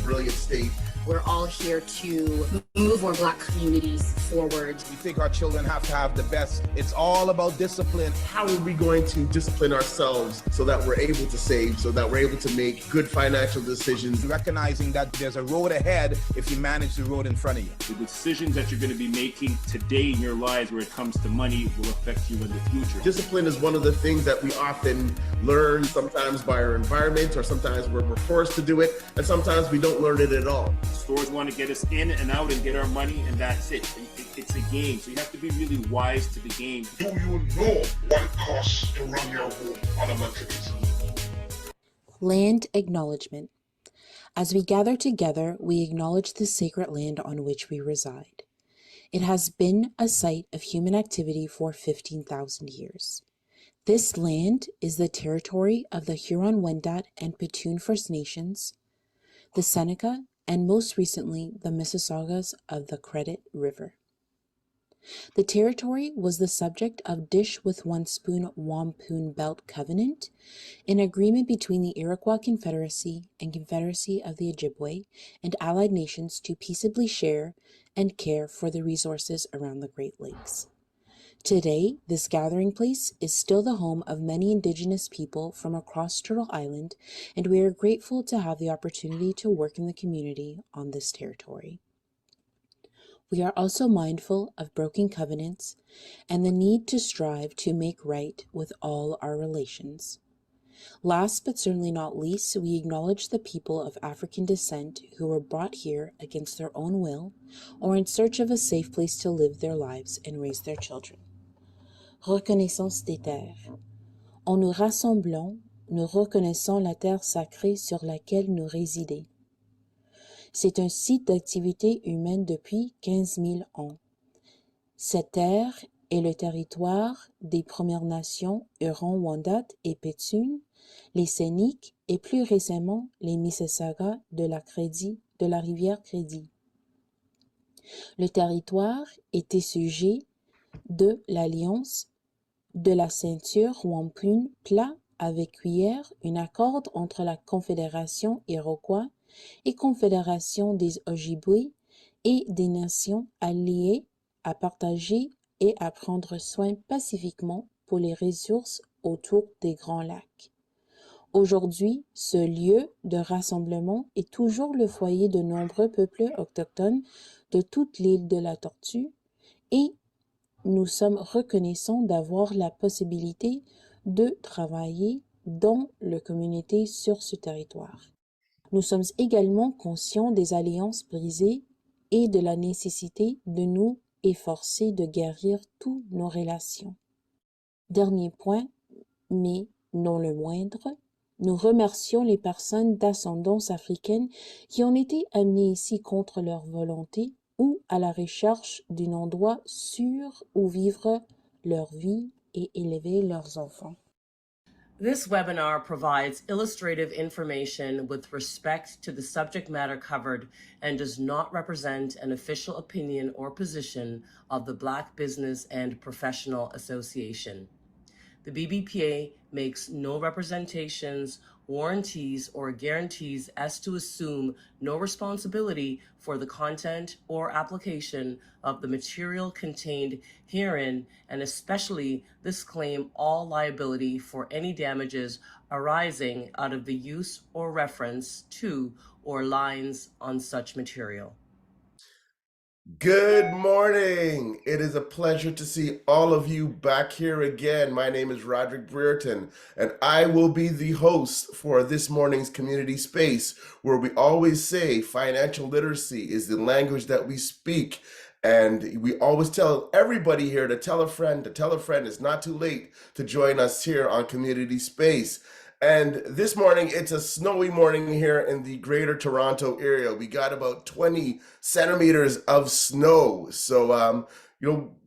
brilliant state. We're all here to move more Black communities forward. We think our children have to have the best. It's all about discipline. How are we going to discipline ourselves so that we're able to save, so that we're able to make good financial decisions? Recognizing that there's a road ahead if you manage the road in front of you. The decisions that you're going to be making today in your lives where it comes to money will affect you in the future. Discipline is one of the things that we often learn, sometimes by our environment, or sometimes we're forced to do it, and sometimes we don't learn it at all. Stores want to get us in and out and get our money, and that's it. It's a game, so you have to be really wise to the game. Do you know what it costs to run your home on a monthly basis? Land acknowledgement. As we gather together, we acknowledge the sacred land on which we reside. It has been a site of human activity for 15,000 years. This land is the territory of the Huron-Wendat and Petun First Nations, the Seneca, and most recently, the Mississaugas of the Credit River. The territory was the subject of Dish with One Spoon Wampum Belt Covenant, an agreement between the Iroquois Confederacy and Confederacy of the Ojibwe and allied nations to peaceably share and care for the resources around the Great Lakes. Today, this gathering place is still the home of many Indigenous people from across Turtle Island, and we are grateful to have the opportunity to work in the community on this territory. We are also mindful of broken covenants and the need to strive to make right with all our relations. Last but certainly not least, we acknowledge the people of African descent who were brought here against their own will or in search of a safe place to live their lives and raise their children. Reconnaissance des terres. En nous rassemblant, nous reconnaissons la terre sacrée sur laquelle nous résidons. C'est un site d'activité humaine depuis 15 000 ans. Cette terre est le territoire des Premières Nations Huron-Wendat et Petun, les Scéniques et plus récemment les Mississaugas de la rivière Crédit. Le territoire était sujet de l'alliance de la ceinture Wampum plat avec cuillère, un accord entre la Confédération Iroquois et Confédération des Ojibwe et des nations alliées à partager et à prendre soin pacifiquement pour les ressources autour des Grands Lacs. Aujourd'hui, ce lieu de rassemblement est toujours le foyer de nombreux peuples autochtones de toute l'île de la Tortue et nous sommes reconnaissants d'avoir la possibilité de travailler dans la communauté sur ce territoire. Nous sommes également conscients des alliances brisées et de la nécessité de nous efforcer de guérir toutes nos relations. Dernier point, mais non le moindre, nous remercions les personnes d'ascendance africaine qui ont été amenées ici contre leur volonté ou à la recherche d'un endroit sûr où vivre leur vie et élever leurs enfants. This webinar provides illustrative information with respect to the subject matter covered and does not represent an official opinion or position of the Black Business and Professional Association. The BBPA makes no representations, warranties, or guarantees as to assume no responsibility for the content or application of the material contained herein, and especially disclaim all liability for any damages arising out of the use or reference to or lines on such material. Good morning. It is a pleasure to see all of you back here again. My name is Roderick Brereton, and I will be the host for this morning's community space, where we always say financial literacy is the language that we speak. And we always tell everybody here to tell a friend, it's not too late to join us here on Community Space. And this morning, it's a snowy morning here in the greater Toronto area. We got about 20 centimeters of snow. So,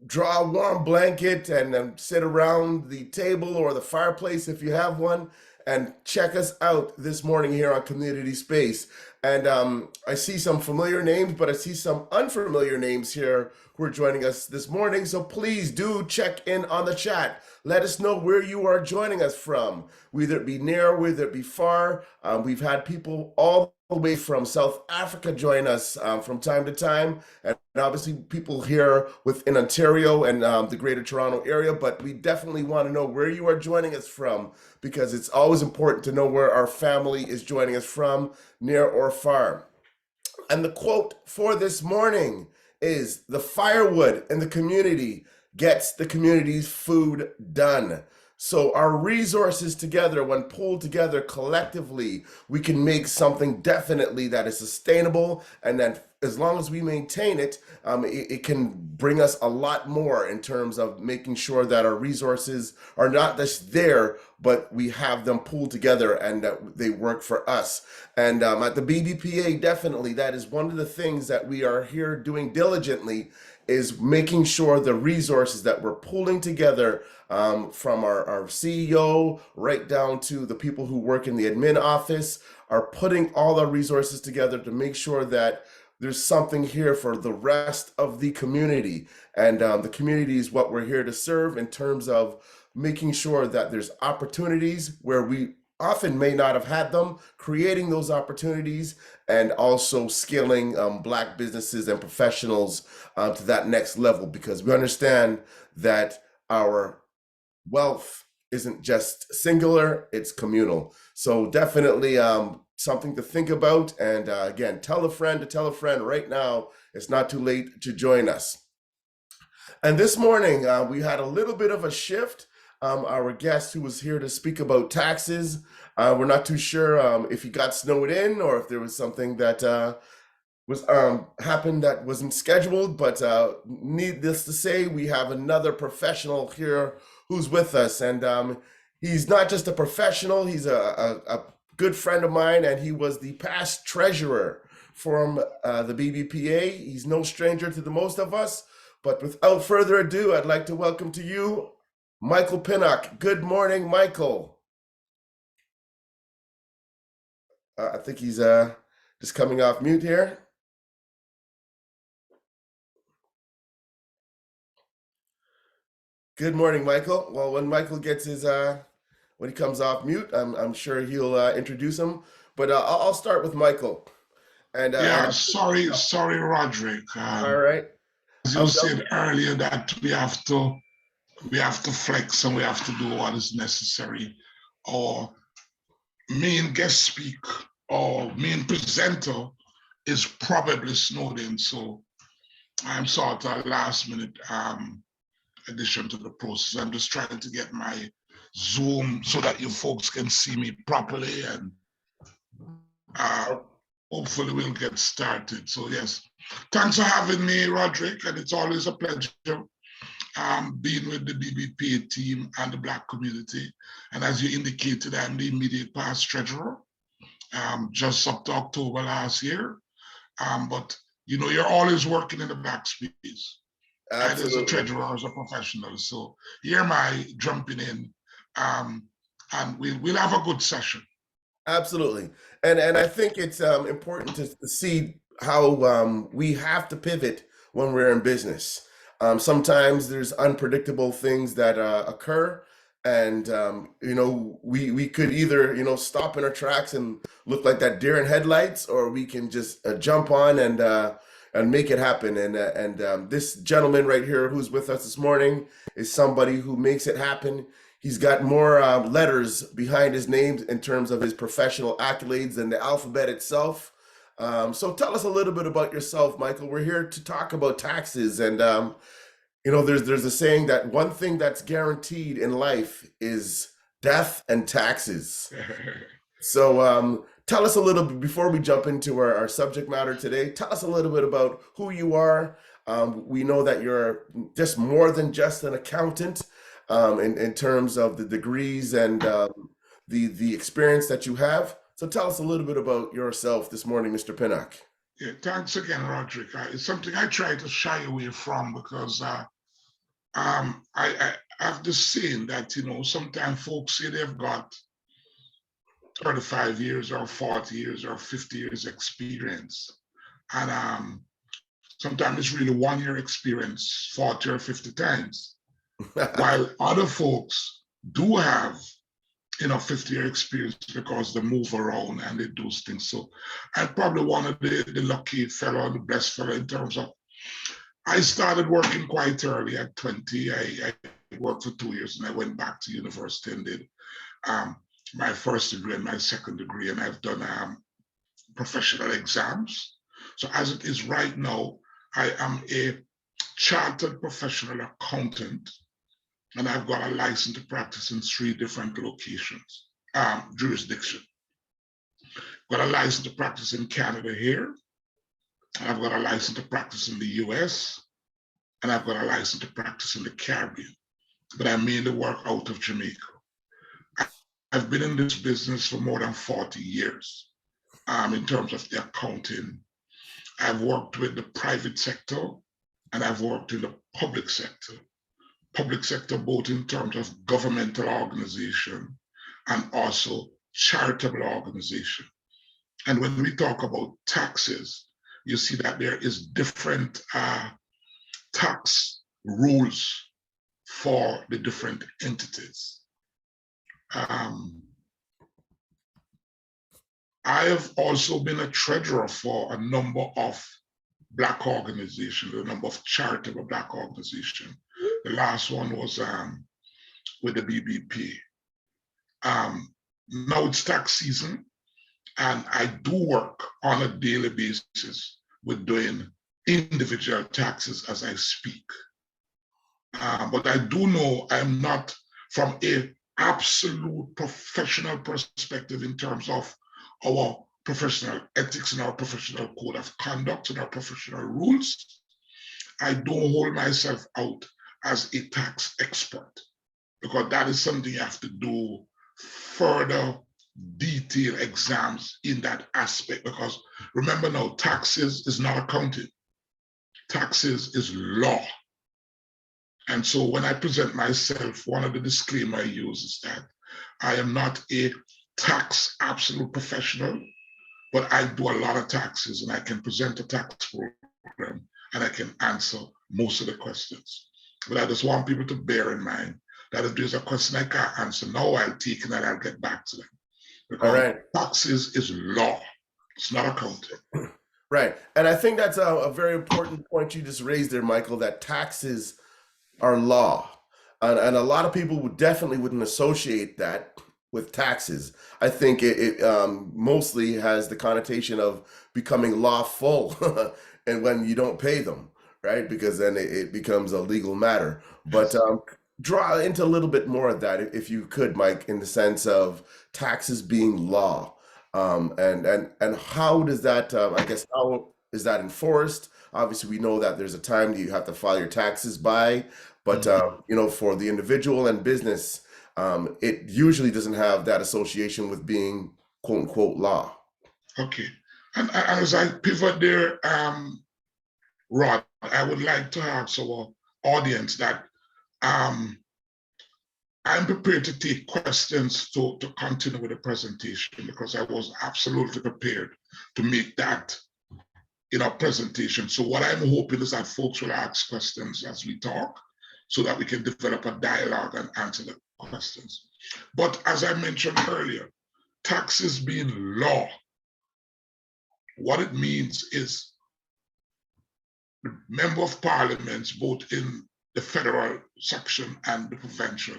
draw a warm blanket and sit around the table or the fireplace if you have one, and check us out this morning here on Community Space. And I see some familiar names, but I see some unfamiliar names here who are joining us this morning. So please do check in on the chat. Let us know where you are joining us from, whether it be near, whether it be far. We've had people all the way from South Africa join us from time to time, and obviously people here within Ontario and the Greater Toronto area. But we definitely want to know where you are joining us from, because it's always important to know where our family is joining us from, near or far. And the quote for this morning is, "The firewood in the community gets the community's food done." So our resources together, when pulled together collectively, we can make something definitely that is sustainable, and then as long as we maintain it, it can bring us a lot more in terms of making sure that our resources are not just there, but we have them pulled together and that they work for us. And at the BBPA, definitely, that is one of the things that we are here doing diligently, is making sure the resources that we're pulling together, from our CEO right down to the people who work in the admin office, are putting all our resources together to make sure that there's something here for the rest of the community. And the community is what we're here to serve, in terms of making sure that there's opportunities where we often may not have had them, creating those opportunities, and also scaling Black businesses and professionals to that next level, because we understand that our wealth isn't just singular, it's communal. So definitely something to think about. And again, tell a friend to tell a friend right now. It's not too late to join us. And this morning, we had a little bit of a shift. Our guest who was here to speak about taxes, we're not too sure if he got snowed in or if there was something that was happened that wasn't scheduled. But needless to say, we have another professional here who's with us. And he's not just a professional, he's a good friend of mine, and he was the past treasurer from the BBPA. He's no stranger to the most of us. But without further ado, I'd like to welcome to you Michael Pinnock. Good morning, Michael. I think he's just coming off mute here. Good morning, Michael. Well, when Michael gets his when he comes off mute, I'm sure he'll introduce him. But I'll start with Michael. And Yeah, sorry, Roderick. all right, As you said earlier, that we have to flex and we have to do what is necessary. Our main guest speaker or main presenter is probably snowed in, so I'm sort of a last minute addition to the process. I'm just trying to get my Zoom so that you folks can see me properly, and hopefully we'll get started. So yes, thanks for having me, Roderick, and it's always a pleasure being with the BBPA team and the Black community. And as you indicated, I'm the immediate past treasurer, just up to October last year. But you know, you're always working in the Black space. And as a treasurer, as a professional. So here am I jumping in, and we'll have a good session. Absolutely. And I think it's important to see how we have to pivot when we're in business. Sometimes there's unpredictable things that occur, and you know, we could either, you know, stop in our tracks and look like that deer in headlights, or we can just jump on and make it happen. And this gentleman right here who's with us this morning is somebody who makes it happen. He's got more letters behind his name in terms of his professional accolades than the alphabet itself. So tell us a little bit about yourself, Michael. We're here to talk about taxes. And you know, there's a saying that one thing that's guaranteed in life is death and taxes. So tell us a little bit, before we jump into our subject matter today, tell us a little bit about who you are. We know that you're just more than just an accountant, in terms of the degrees and the experience that you have. So tell us a little bit about yourself this morning, Mr. Pinnock. Yeah, thanks again, Roderick. It's something I try to shy away from, because I have this saying that, you know, sometimes folks say they've got 35 years or 40 years or 50 years experience. And sometimes it's really 1 year experience 40 or 50 times. While other folks do have 50-year experience because they move around and they do things. So I'm probably one of the lucky fellow, the blessed fellow in terms of, I started working quite early at 20. I worked for 2 years and I went back to university and did my first degree and my second degree, and I've done professional exams. So as it is right now, I am a chartered professional accountant, and I've got a license to practice in 3 different locations, jurisdiction. Got a license to practice in Canada here, and I've got a license to practice in the US, and I've got a license to practice in the Caribbean, but I mainly work out of Jamaica. I've been in this business for more than 40 years in terms of the accounting. I've worked with the private sector and I've worked in the public sector. Public sector both in terms of governmental organization and also charitable organization. And when we talk about taxes, you see that there is different tax rules for the different entities. I have also been a treasurer for a number of Black organizations, a number of charitable Black organizations. The last one was with the BBP. Now it's tax season, and I do work on a daily basis with doing individual taxes as I speak. But I do know I'm not from a absolute professional perspective in terms of our professional ethics and our professional code of conduct and our professional rules. I don't hold myself out as a tax expert, because that is something you have to do further detailed exams in that aspect. Because remember now, taxes is not accounting. Taxes is law. And so when I present myself, one of the disclaimers I use is that I am not a tax absolute professional, but I do a lot of taxes and I can present a tax program and I can answer most of the questions. But I just want people to bear in mind that if there's a question I can't answer now, I'll take it and I'll get back to them. Because taxes is law, it's not accounting. Right. And I think that's a very important point you just raised there, Michael, that taxes are law. And a lot of people would definitely wouldn't associate that with taxes. I think it mostly has the connotation of becoming lawful and when you don't pay them, right? Because then it becomes a legal matter. But draw into a little bit more of that, if you could, Mike, in the sense of taxes being law. And how does that, I guess, how is that enforced? Obviously, we know that there's a time that you have to file your taxes by, but you know, for the individual and business, it usually doesn't have that association with being quote unquote law. Okay, and as I pivot there, Rod, I would like to ask our audience that I'm prepared to take questions to continue with the presentation, because I was absolutely prepared to make that presentation. So what I'm hoping is that folks will ask questions as we talk so that we can develop a dialogue and answer the questions. But as I mentioned earlier, taxes being law, what it means is the member of parliaments, both in the federal section and the provincial,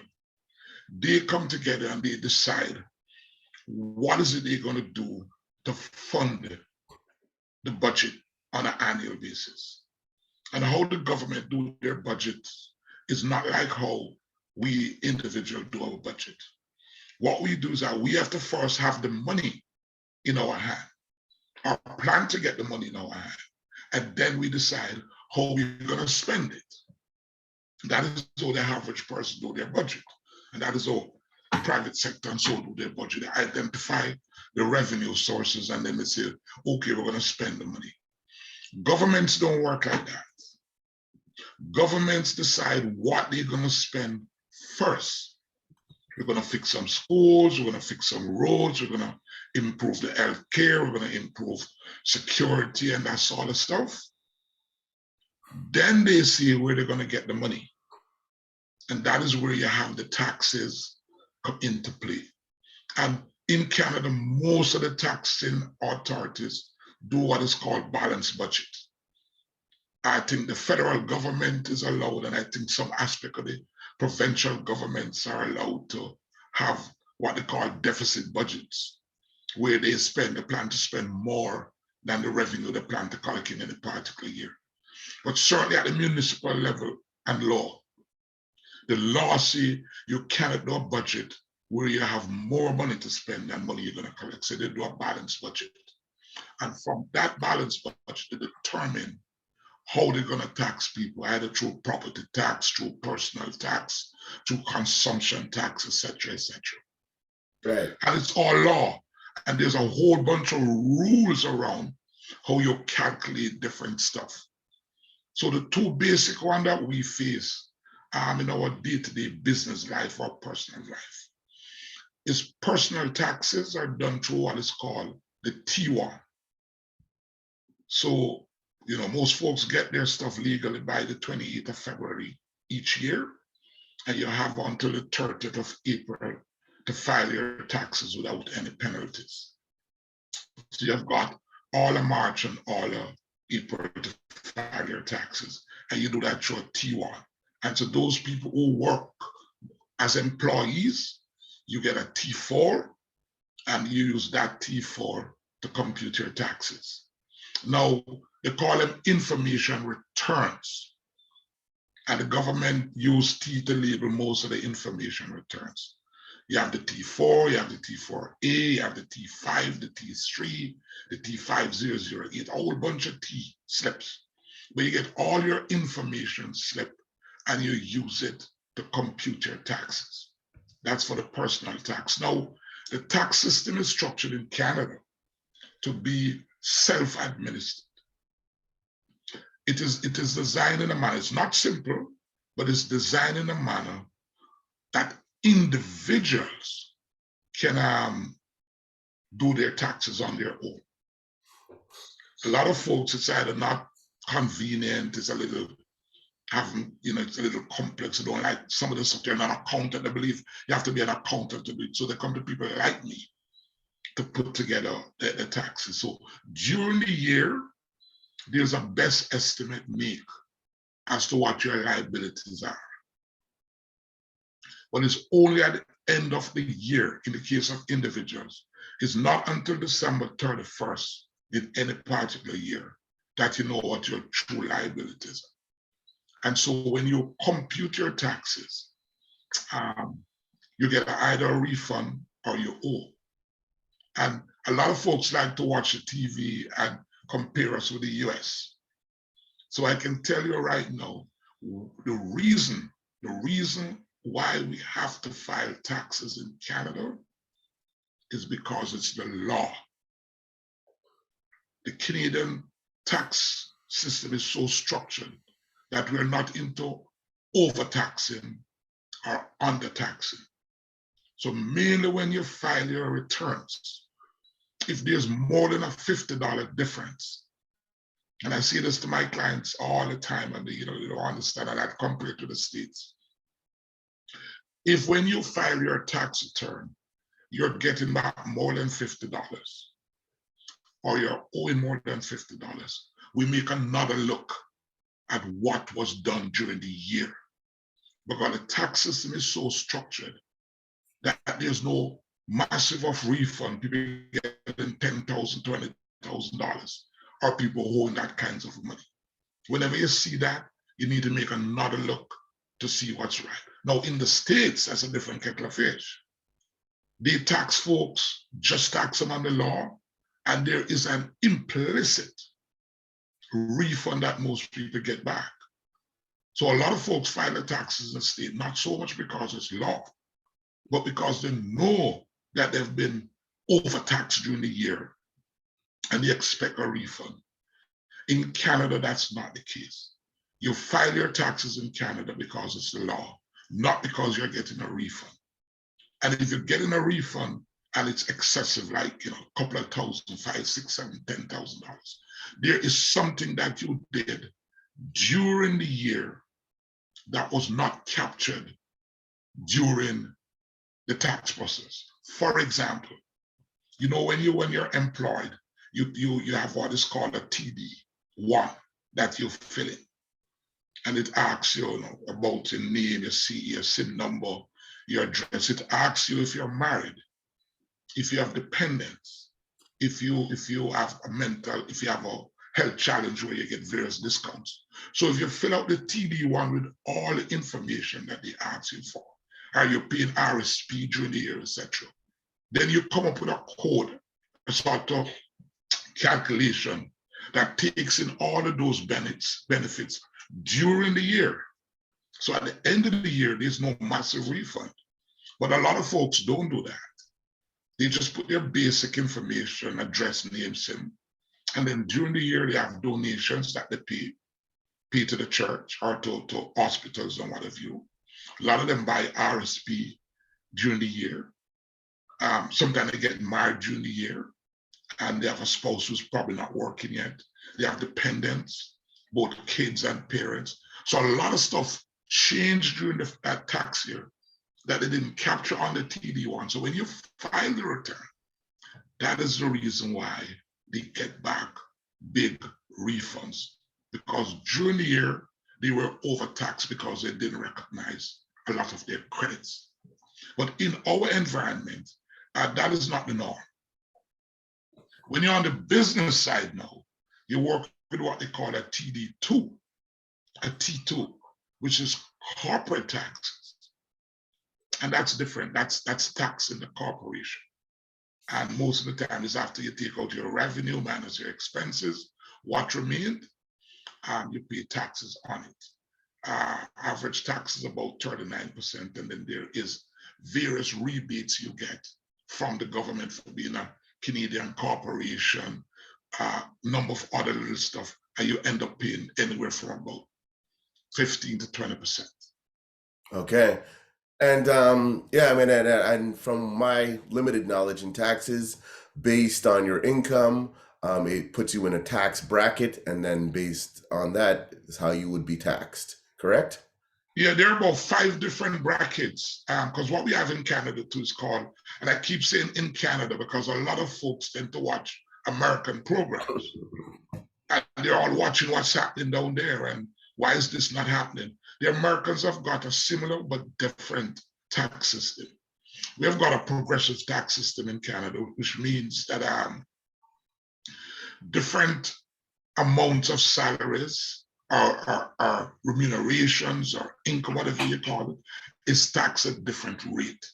they come together and they decide what is it they're going to do to fund the budget on an annual basis. And how the government do their budget is not like how we individuals do our budget. What we do is that we have to first have the money in our hand, or plan to get the money in our hand, and then we decide how we're going to spend it. That is how the average person do their budget. And that is how the private sector and so do their budget. They identify the revenue sources and then they say, okay, we're going to spend the money. Governments don't work like that. Governments decide what they're going to spend first. We're going to fix some schools, we're going to fix some roads, we're going to improve the health care, we're going to improve security and that sort of stuff. Then they see where they're going to get the money. And that is where you have the taxes come into play. And in Canada, most of the taxing authorities do what is called balanced budget. I think the federal government is allowed, and I think some aspect of the provincial governments are allowed to have what they call deficit budgets, where they plan to spend more than the revenue they plan to collect in a particular year. But certainly at the municipal level and law, the law says you cannot do a budget where you have more money to spend than money you're going to collect. So they do a balanced budget. And from that balanced budget, they determine how they're going to tax people, either through property tax, through personal tax, through consumption tax, etc., etc. Right. And it's all law. And there's a whole bunch of rules around how you calculate different stuff. So the two basic ones that we face in our day-to-day business life or personal life is personal taxes are done through what is called the T1. So, most folks get their stuff legally by the 28th of February each year, and you have until the 30th of April to file your taxes without any penalties. So you've got all of March and all of April to file your taxes, and you do that through a T1. And so those people who work as employees, you get a T4, and you use that T4 to compute your taxes. Now, they call them information returns. And the government used T to label most of the information returns. You have the T4, you have the T4A, you have the T5, the T3, the T5008, a whole bunch of T slips. But you get all your information slip and you use it to compute your taxes. That's for the personal tax. Now, the tax system is structured in Canada to be self-administered. It is designed in a manner, it's not simple, but it's designed in a manner that individuals can do their taxes on their own. A lot of folks, it's either not convenient, it's a little, it's a little complex, they don't like some of the stuff, they're not accountant, they believe you have to be an accountant to do it. So they come to people like me to put together the taxes. So during the year, there's a best estimate make as to what your liabilities are. But it's only at the end of the year, in the case of individuals, it's not until December 31st in any particular year that you know what your true liabilities are. And so when you compute your taxes, you get either a refund or you owe. And a lot of folks like to watch the TV and compare us with the US. So I can tell you right now, the reason why we have to file taxes in Canada is because it's the law. The Canadian tax system is so structured that we're not into overtaxing or undertaxing. So mainly when you file your returns, if there's more than a $50 difference, and I see this to my clients all the time, and they don't understand that compared to the States. If when you file your tax return, you're getting back more than $50, or you're owing more than $50, we make another look at what was done during the year. Because the tax system is so structured that there's no massive of refund, people getting $10,000, $20,000, or people owing that kinds of money. Whenever you see that, you need to make another look to see what's right. Now, in the States, that's a different kettle of fish. They tax folks, just tax them on the law, and there is an implicit refund that most people get back. So a lot of folks file their taxes in the state, not so much because it's law, but because they know that they've been overtaxed during the year and they expect a refund. In Canada, that's not the case. You file your taxes in Canada because it's the law, not because you're getting a refund. And if you're getting a refund and it's excessive, like a couple of thousand, $5,000, $6,000, $7,000, $10,000, there is something that you did during the year that was not captured during the tax process. For example, when you're employed, you have what is called a TD1 that you fill in, and it asks you, about your name, your CE, your SIN number, your address. It asks you if you're married, if you have dependents, if you have if you have a health challenge where you get various discounts. So if you fill out the TD1 with all the information that they ask you for, are you paying RSP during the year, etc., then you come up with a code, a sort of calculation that takes in all of those benefits during the year. So at the end of the year, there's no massive refund. But a lot of folks don't do that. They just put their basic information, address, name, SIM, and then during the year, they have donations that they pay to the church or to hospitals and what have you. A lot of them buy RSP during the year. Sometimes they get married during the year, and they have a spouse who's probably not working yet. They have dependents, both kids and parents. So a lot of stuff changed during that tax year that they didn't capture on the TD1. So when you file the return, that is the reason why they get back big refunds, because during the year, they were overtaxed because they didn't recognize a lot of their credits. But in our environment, that is not the norm. When you're on the business side now, you work with what they call a TD2, a T2, which is corporate taxes. And that's different. That's tax in the corporation. And most of the time is after you take out your revenue minus your expenses, what remained, you pay taxes on it. Average tax is about 39%, and then there is various rebates you get from the government for being a Canadian corporation, number of other little stuff, and you end up paying anywhere from about 15 to 20%. Okay. And yeah, I mean, and from my limited knowledge in taxes, based on your income, it puts you in a tax bracket, and then based on that is how you would be taxed, correct? Yeah, there are about 5 different brackets, because what we have in Canada too is called, and I keep saying in Canada because a lot of folks tend to watch American programs, and they're all watching what's happening down there, and why is this not happening? The Americans have got a similar but different tax system. We have got a progressive tax system in Canada, which means that different amounts of salaries or remunerations or income, whatever you call it, is taxed at different rate.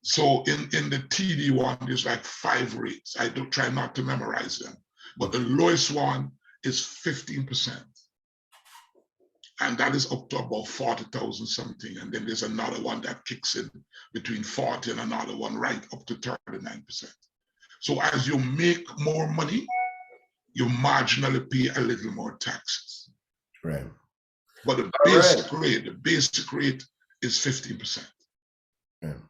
So in the TD1, there's like 5 rates. I do try not to memorize them, but the lowest one is 15%. And that is up to about 40,000 something. And then there's another one that kicks in between 40 and another one right up to 39%. So as you make more money, you marginally pay a little more taxes. Right. But the basic rate is 15%. Yeah.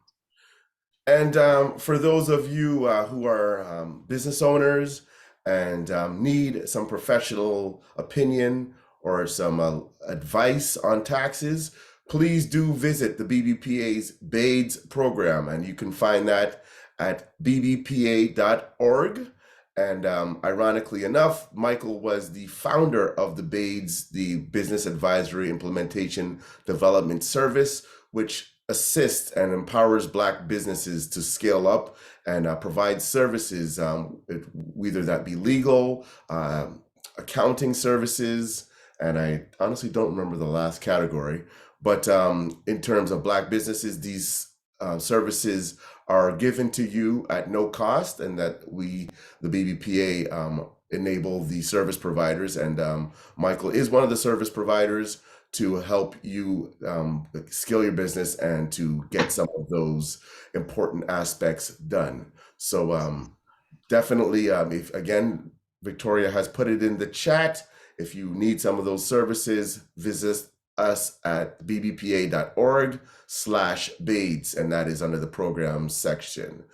And for those of you who are business owners and need some professional opinion or some advice on taxes, please do visit the BBPA's BADES program, and you can find that at bbpa.org. And ironically enough, Michael was the founder of the BADES, the Business Advisory Implementation Development Service, which assists and empowers Black businesses to scale up and provide services, whether that be legal, accounting services, and I honestly don't remember the last category. But in terms of Black businesses, these services are given to you at no cost, and that we, the BBPA, enable the service providers. And Michael is one of the service providers to help you scale your business and to get some of those important aspects done. So definitely, if again, Victoria has put it in the chat. If you need some of those services, visit us at bbpa.org/BADES, and that is under the programs section.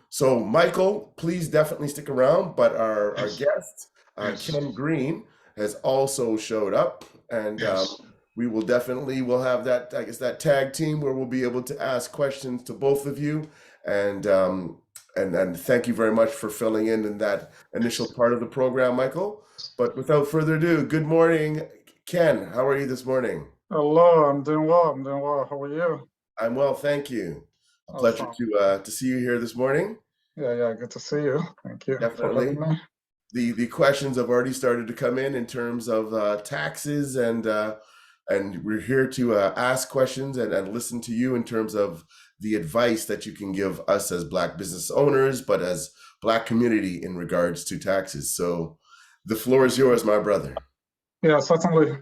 So Michael, please definitely stick around, but our guest, Ken Green, has also showed up, and we will definitely will have that, I guess, that tag team where we'll be able to ask questions to both of you. And thank you very much for filling in that initial part of the program, Michael. But without further ado, good morning, Ken. How are you this morning? Hello, I'm doing well. I'm doing well. How are you? I'm well, thank you. A pleasure Awesome. to see you here this morning. Yeah, good to see you. Thank you for Definitely. having me. The questions have already started to come in terms of taxes, and we're here to ask questions and listen to you in terms of the advice that you can give us as Black business owners, but as Black community in regards to taxes. So the floor is yours, my brother. Yeah, certainly.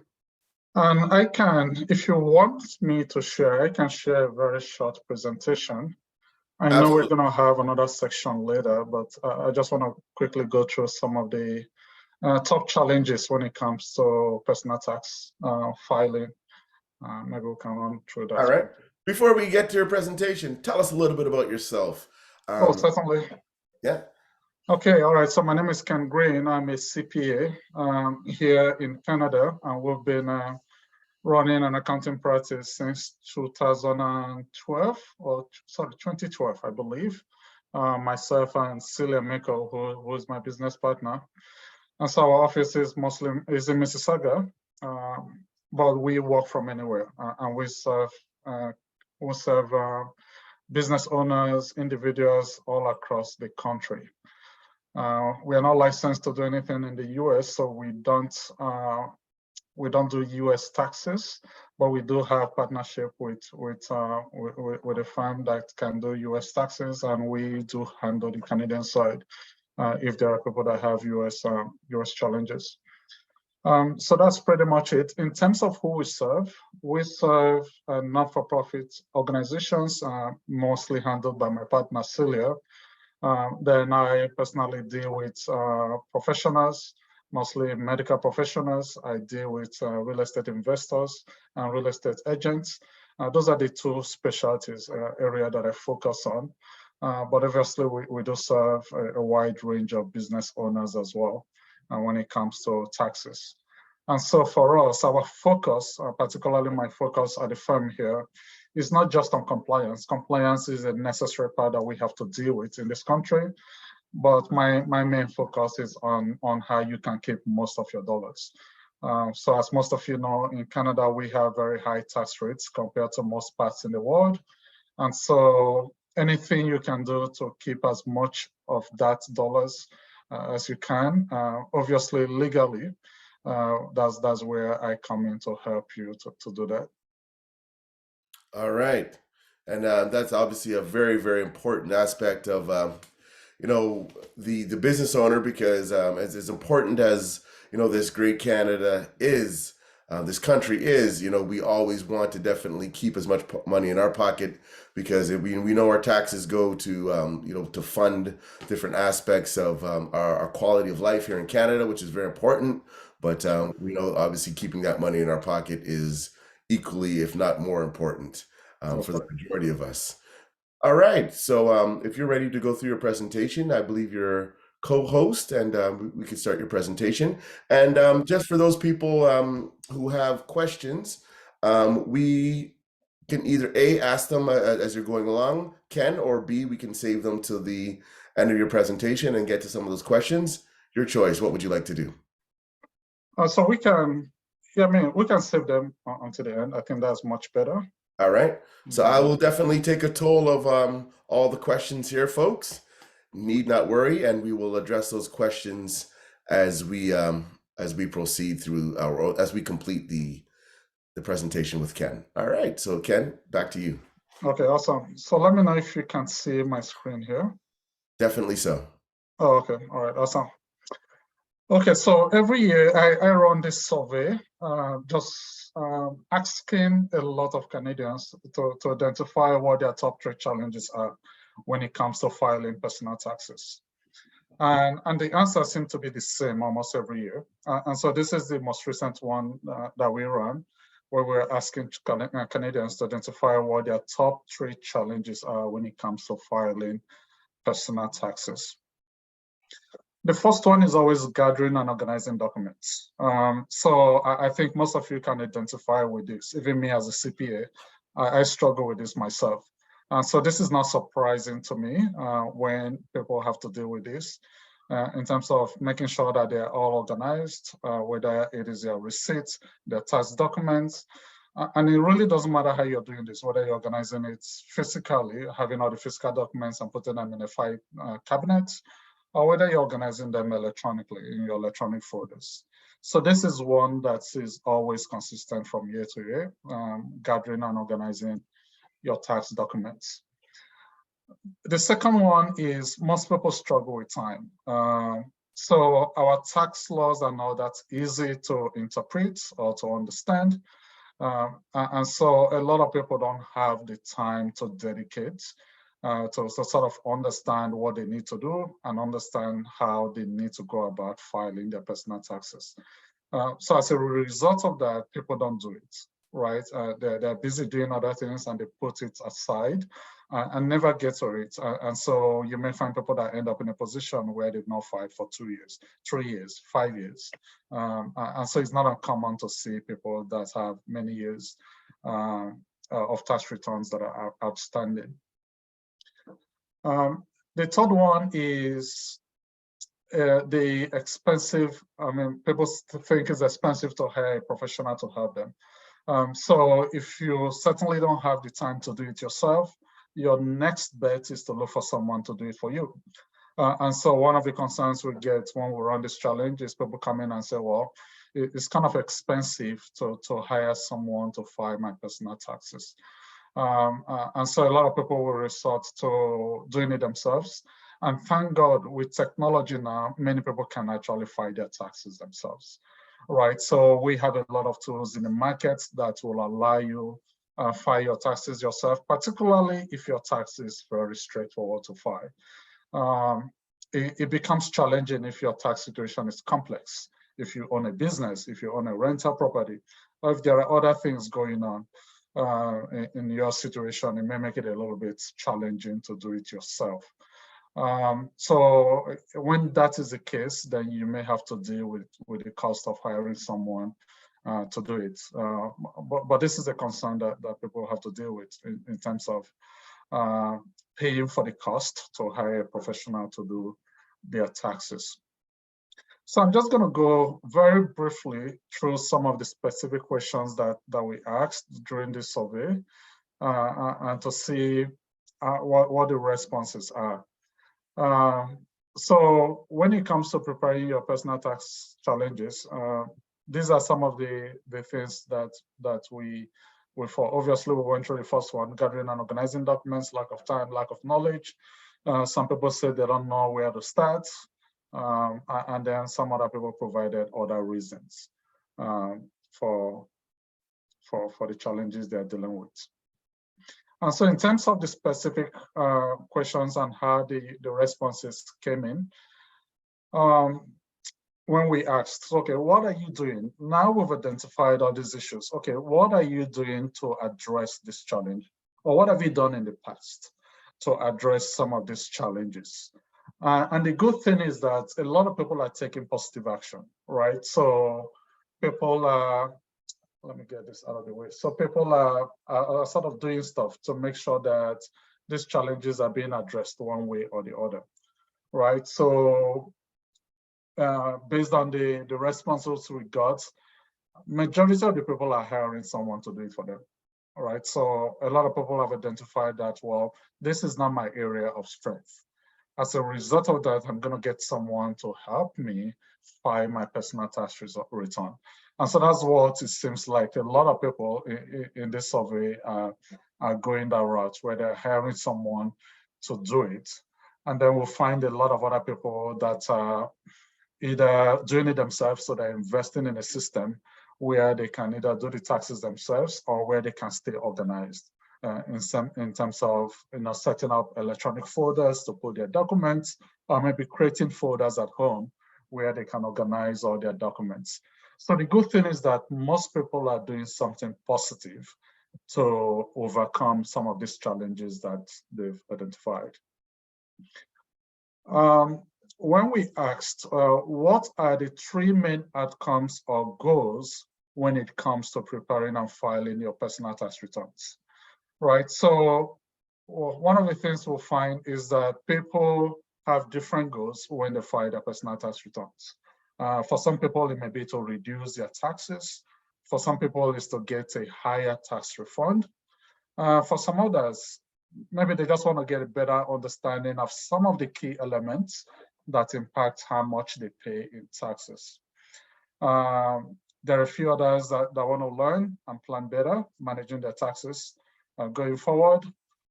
And I can, if you want me to share, I can share a very short presentation. I know we're Absolutely. going to have another section later, but I just want to quickly go through some of the top challenges when it comes to personal tax filing. Maybe we can run through that All right. quickly. Before we get to your presentation, tell us a little bit about yourself. Oh, certainly. Yeah. Okay, all right. So my name is Ken Green. I'm a CPA here in Canada, and we've been running an accounting practice since 2012, or sorry, 2012, I believe. Myself and Celia Miko, who is my business partner. And so our office is in Mississauga, but we work from anywhere, and we serve business owners, individuals all across the country. We are not licensed to do anything in the US, so we don't do US taxes, but we do have partnership with a firm that can do US taxes, and we do handle the Canadian side if there are people that have US challenges. So that's pretty much it. In terms of who we serve not-for-profit organizations, mostly handled by my partner Celia. Then I personally deal with professionals, mostly medical professionals. I deal with real estate investors and real estate agents. Those are the two specialties area that I focus on. But obviously, we do serve a wide range of business owners as well when it comes to taxes. And so for us, our focus, particularly my focus at the firm here, is not just on compliance. Compliance is a necessary part that we have to deal with in this country. But my main focus is on how you can keep most of your dollars. So as most of you know, in Canada, we have very high tax rates compared to most parts in the world. And so anything you can do to keep as much of that dollars as you can, obviously legally, that's where I come in to help you to do that. All right. And that's obviously a very, very important aspect of, the business owner, because as important as, this great Canada is, this country is, we always want to definitely keep as much money in our pocket, because we know our taxes go to, to fund different aspects of our quality of life here in Canada, which is very important. But we know obviously keeping that money in our pocket is equally, if not more important, for the majority of us. All right. So if you're ready to go through your presentation, I believe you're co-host, and we can start your presentation. And just for those people who have questions, we can either A, ask them as you're going along, Ken, or B, we can save them to the end of your presentation and get to some of those questions. Your choice. What would you like to do? So we can save them until the end. I think that's much better. All right. So I will definitely take a toll of all the questions here, folks. Need not worry, and we will address those questions as we proceed through as we complete the presentation with Ken. All right. So Ken, back to you. Okay, awesome. So let me know if you can see my screen here. Definitely so. Oh, okay. All right. Awesome. Okay, so every year I run this survey, just asking a lot of Canadians to identify what their top 3 challenges are when it comes to filing personal taxes. And the answers seem to be the same almost every year. And so this is the most recent one that we run, where we're asking Canadians to identify what their top 3 challenges are when it comes to filing personal taxes. The first one is always gathering and organizing documents. So I think most of you can identify with this. Even me as a CPA, I struggle with this myself. So this is not surprising to me when people have to deal with this in terms of making sure that they're all organized, whether it is their receipts, their tax documents, and it really doesn't matter how you're doing this, whether you're organizing it physically, having all the physical documents and putting them in a file cabinet, or whether you're organizing them electronically in your electronic folders. So this is one that is always consistent from year to year, gathering and organizing your tax documents. The second one is most people struggle with time. So our tax laws are not that easy to interpret or to understand. And so a lot of people don't have the time to dedicate to sort of understand what they need to do and understand how they need to go about filing their personal taxes. So as a result of that, people don't do it, right? They're busy doing other things and they put it aside and never get to it. And so you may find people that end up in a position where they've not filed for 2 years, 3 years, 5 years. And so it's not uncommon to see people that have many years of tax returns that are outstanding. The third one is the expensive, people think it's expensive to hire a professional to help them. So if you certainly don't have the time to do it yourself, your next bet is to look for someone to do it for you. And so one of the concerns we get when we run this challenge is people come in and say, well, it's kind of expensive to hire someone to file my personal taxes. And so a lot of people will resort to doing it themselves. And thank God, with technology now, many people can actually file their taxes themselves, right? So we have a lot of tools in the market that will allow you file your taxes yourself, particularly if your tax is very straightforward to file. It becomes challenging if your tax situation is complex, if you own a business, if you own a rental property, or if there are other things going on in your situation, it may make it a little bit challenging to do it yourself. So when that is the case, then you may have to deal with the cost of hiring someone to do it. But this is a concern that people have to deal with in terms of paying for the cost to hire a professional to do their taxes. So I'm just going to go very briefly through some of the specific questions that we asked during this survey and to see what the responses are. So when it comes to preparing your personal tax challenges, these are some of the things that we for. Obviously, we went through the first one, gathering and organizing documents, lack of time, lack of knowledge. Some people say they don't know where to start. And then some other people provided other reasons for the challenges they're dealing with. And so in terms of the specific questions and how the responses came in, when we asked, okay, what are you doing? Now we've identified all these issues. Okay, what are you doing to address this challenge? Or what have you done in the past to address some of these challenges? And the good thing is that a lot of people are taking positive action, right? So people are, let me get this out of the way. So people are sort of doing stuff to make sure that these challenges are being addressed one way or the other, right? So based on the responses we got, majority of the people are hiring someone to do it for them, all right? So a lot of people have identified that, well, this is not my area of strength. As a result of that, I'm going to get someone to help me file my personal tax return. And so that's what it seems like a lot of people in this survey are going that route, where they're hiring someone to do it. And then we'll find a lot of other people that are either doing it themselves, so they're investing in a system where they can either do the taxes themselves or where they can stay organized. In terms of setting up electronic folders to put their documents, or maybe creating folders at home where they can organize all their documents. So the good thing is that most people are doing something positive to overcome some of these challenges that they've identified. when we asked what are the three main outcomes or goals when it comes to preparing and filing your personal tax returns, right? So one of the things we'll find is that people have different goals when they file their personal tax returns. For some people, it may be to reduce their taxes. For some people, it's to get a higher tax refund. For some others, maybe they just want to get a better understanding of some of the key elements that impact how much they pay in taxes. There are a few others that want to learn and plan better, managing their taxes going forward.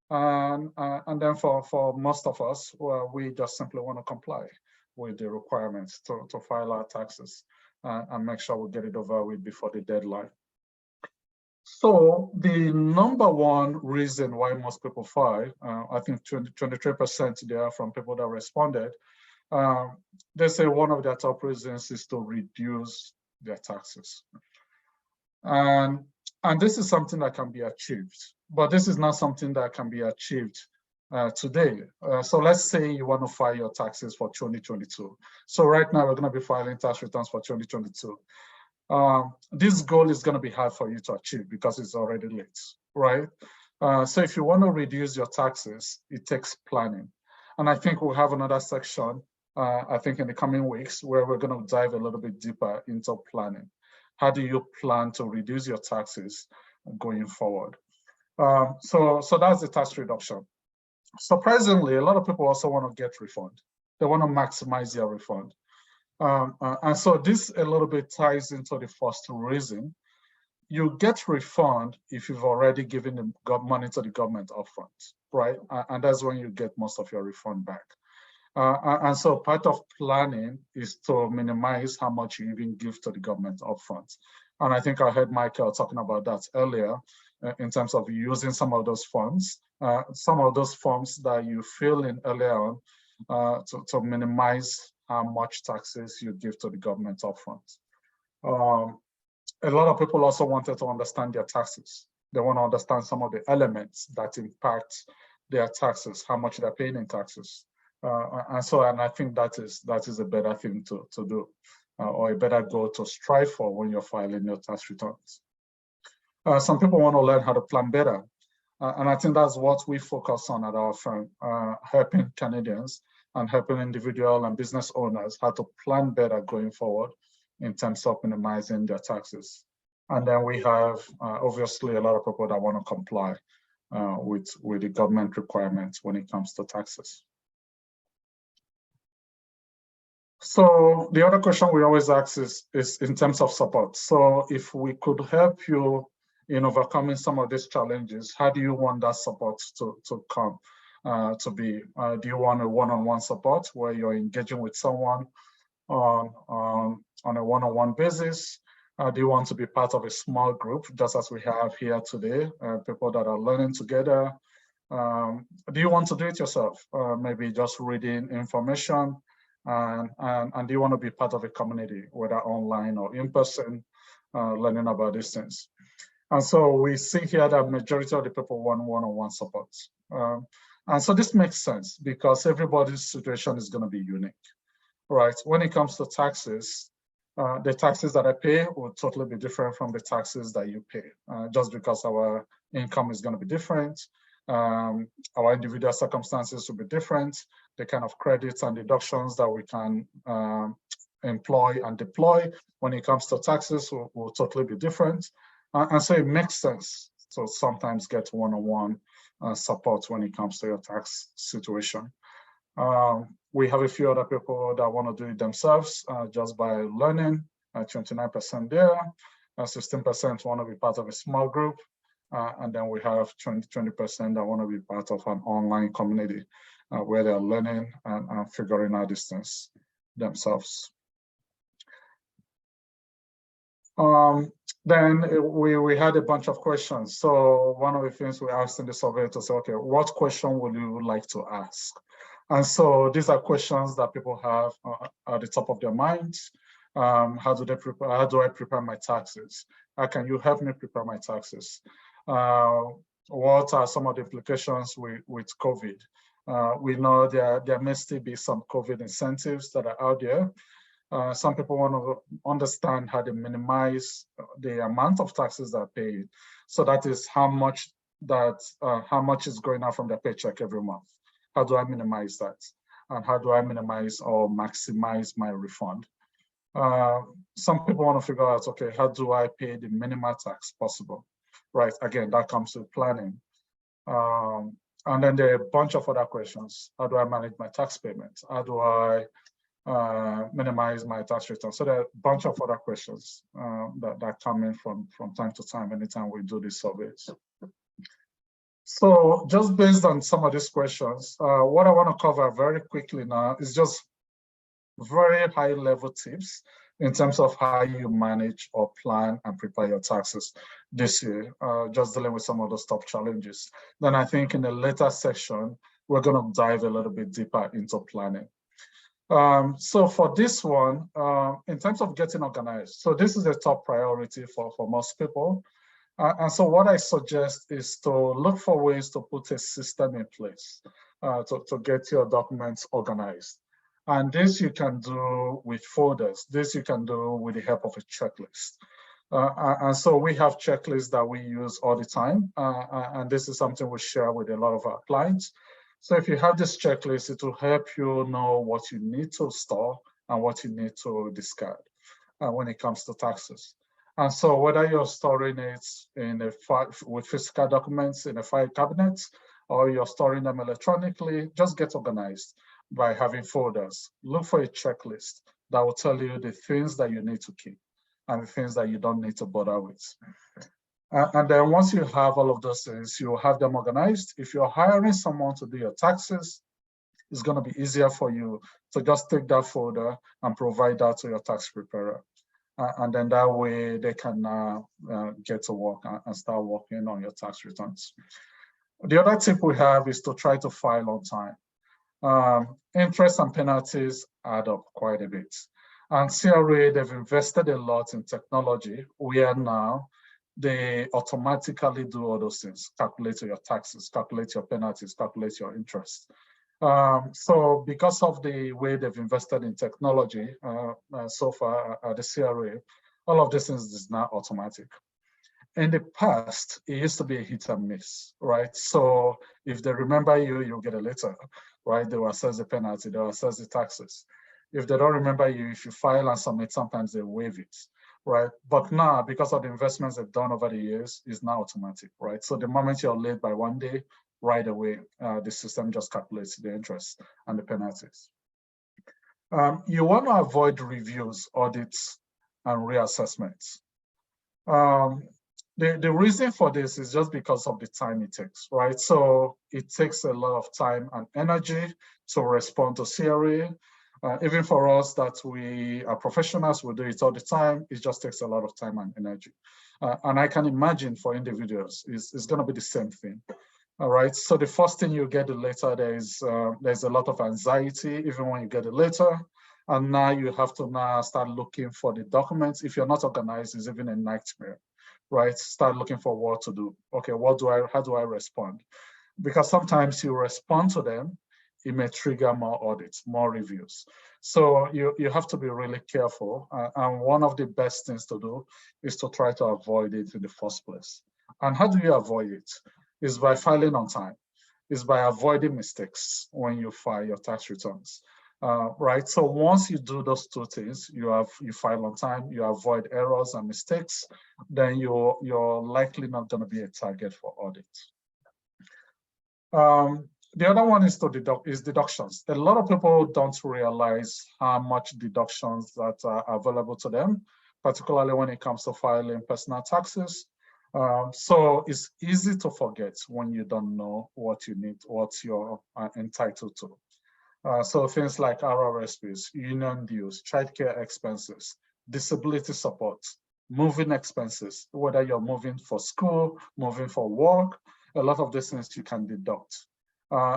And then for most of us, well, we just simply want to comply with the requirements to file our taxes and make sure we get it over with before the deadline. So the number one reason why most people file, I think 23% there from people that responded, they say one of their top reasons is to reduce their taxes. And this is something that can be achieved, but this is not something that can be achieved today. So let's say you want to file your taxes for 2022. So right now we're going to be filing tax returns for 2022. This goal is going to be hard for you to achieve because it's already late, right? So if you want to reduce your taxes, it takes planning. And I think we'll have another section, I think in the coming weeks, where we're going to dive a little bit deeper into planning. How do you plan to reduce your taxes going forward? So that's the tax reduction. Surprisingly, a lot of people also want to get refund. They want to maximize their refund. And so this a little bit ties into the first reason. You get refund if you've already given the money to the government upfront, right? And that's when you get most of your refund back. And so part of planning is to minimize how much you even give to the government upfront. And I think I heard Michael talking about that earlier in terms of using some of those funds that you fill in earlier on to minimize how much taxes you give to the government upfront. A lot of people also wanted to understand their taxes. They want to understand some of the elements that impact their taxes, how much they're paying in taxes. And I think that is a better thing to do, or a better goal to strive for when you're filing your tax returns. Some people want to learn how to plan better. And I think that's what we focus on at our firm, helping Canadians and helping individual and business owners how to plan better going forward in terms of minimizing their taxes. And then we have obviously a lot of people that want to comply with the government requirements when it comes to taxes. So the other question we always ask is in terms of support. So if we could help you in overcoming some of these challenges, how do you want that support to come to be? Do you want a one-on-one support where you're engaging with someone on a one-on-one basis? Do you want to be part of a small group, just as we have here today, people that are learning together? Do you want to do it yourself? Maybe just reading information, and do you want to be part of a community, whether online or in person, learning about these things? And so we see here that majority of the people want one-on-one support. And so this makes sense because everybody's situation is going to be unique, right? When it comes to taxes, the taxes that I pay will totally be different from the taxes that you pay, just because our income is going to be different. Our individual circumstances will be different. The kind of credits and deductions that we can employ and deploy when it comes to taxes will totally be different. And so it makes sense to sometimes get one-on-one support when it comes to your tax situation. We have a few other people that want to do it themselves just by learning, 29% there, 16% want to be part of a small group, and then we have 20% that want to be part of an online community where they're learning and figuring out these things themselves. Then we had a bunch of questions. So one of the things we asked in the survey to say, okay, what question would you like to ask? And so these are questions that people have at the top of their minds. How do I prepare my taxes? How can you help me prepare my taxes? What are some of the implications with COVID? We know there may still be some COVID incentives that are out there. Some people want to understand how to minimize the amount of taxes that are paid. So that is how much is going out from their paycheck every month. How do I minimize that? And how do I minimize or maximize my refund? Some people want to figure out, okay, how do I pay the minimal tax possible? Right, again, that comes with planning. And then there are a bunch of other questions. How do I manage my tax payments? How do I minimize my tax return? So there are a bunch of other questions that come in from time to time, anytime we do these surveys. So just based on some of these questions, what I want to cover very quickly now is just very high level tips in terms of how you manage or plan and prepare your taxes this year, just dealing with some of those top challenges. Then I think in the later section, we're going to dive a little bit deeper into planning. So for this one, in terms of getting organized, so this is a top priority for most people. And so what I suggest is to look for ways to put a system in place to get your documents organized. And this you can do with folders. This you can do with the help of a checklist. And so we have checklists that we use all the time. And this is something we share with a lot of our clients. So if you have this checklist, it will help you know what you need to store and what you need to discard when it comes to taxes. And so whether you're storing it in a file with physical documents in a file cabinet, or you're storing them electronically, just get organized by having folders. Look for a checklist that will tell you the things that you need to keep and the things that you don't need to bother with. And then once you have all of those things, you'll have them organized. If you're hiring someone to do your taxes, it's going to be easier for you to just take that folder and provide that to your tax preparer. And then that way they can get to work and start working on your tax returns. The other tip we have is to try to file on time. Interest and penalties add up quite a bit. And CRA, they've invested a lot in technology where now they automatically do all those things, calculate your taxes, calculate your penalties, calculate your interest. So because of the way they've invested in technology so far at the CRA, all of this is now automatic. In the past, it used to be a hit and miss, right? So if they remember you, you'll get a letter, right? They will assess the penalty, they will assess the taxes. If they don't remember you, if you file and submit, sometimes they waive it, right? But now, because of the investments they've done over the years, it's now automatic, right? So the moment you're late by 1 day, right away, the system just calculates the interest and the penalties. You want to avoid reviews, audits, and reassessments. The reason for this is just because of the time it takes, right? So it takes a lot of time and energy to respond to CRA. Even for us that we are professionals, we do it all the time, it just takes a lot of time and energy. And I can imagine for individuals, it's going to be the same thing. All right, so the first thing you get the letter, there's a lot of anxiety, even when you get the letter. And now you have to now start looking for the documents. If you're not organized, it's even a nightmare, right? Start looking for what to do. Okay, how do I respond? Because sometimes you respond to them, it may trigger more audits, more reviews. So you have to be really careful. And one of the best things to do is to try to avoid it in the first place. And how do you avoid it? Is by filing on time, is by avoiding mistakes when you file your tax returns, right? So once you do those two things, you file on time, you avoid errors and mistakes, then you're likely not going to be a target for audit. The other one is deductions. A lot of people don't realize how much deductions that are available to them, particularly when it comes to filing personal taxes. So it's easy to forget when you don't know what you need, what you're entitled to. So things like RRSPs, union dues, childcare expenses, disability support, moving expenses, whether you're moving for school, moving for work, a lot of these things you can deduct.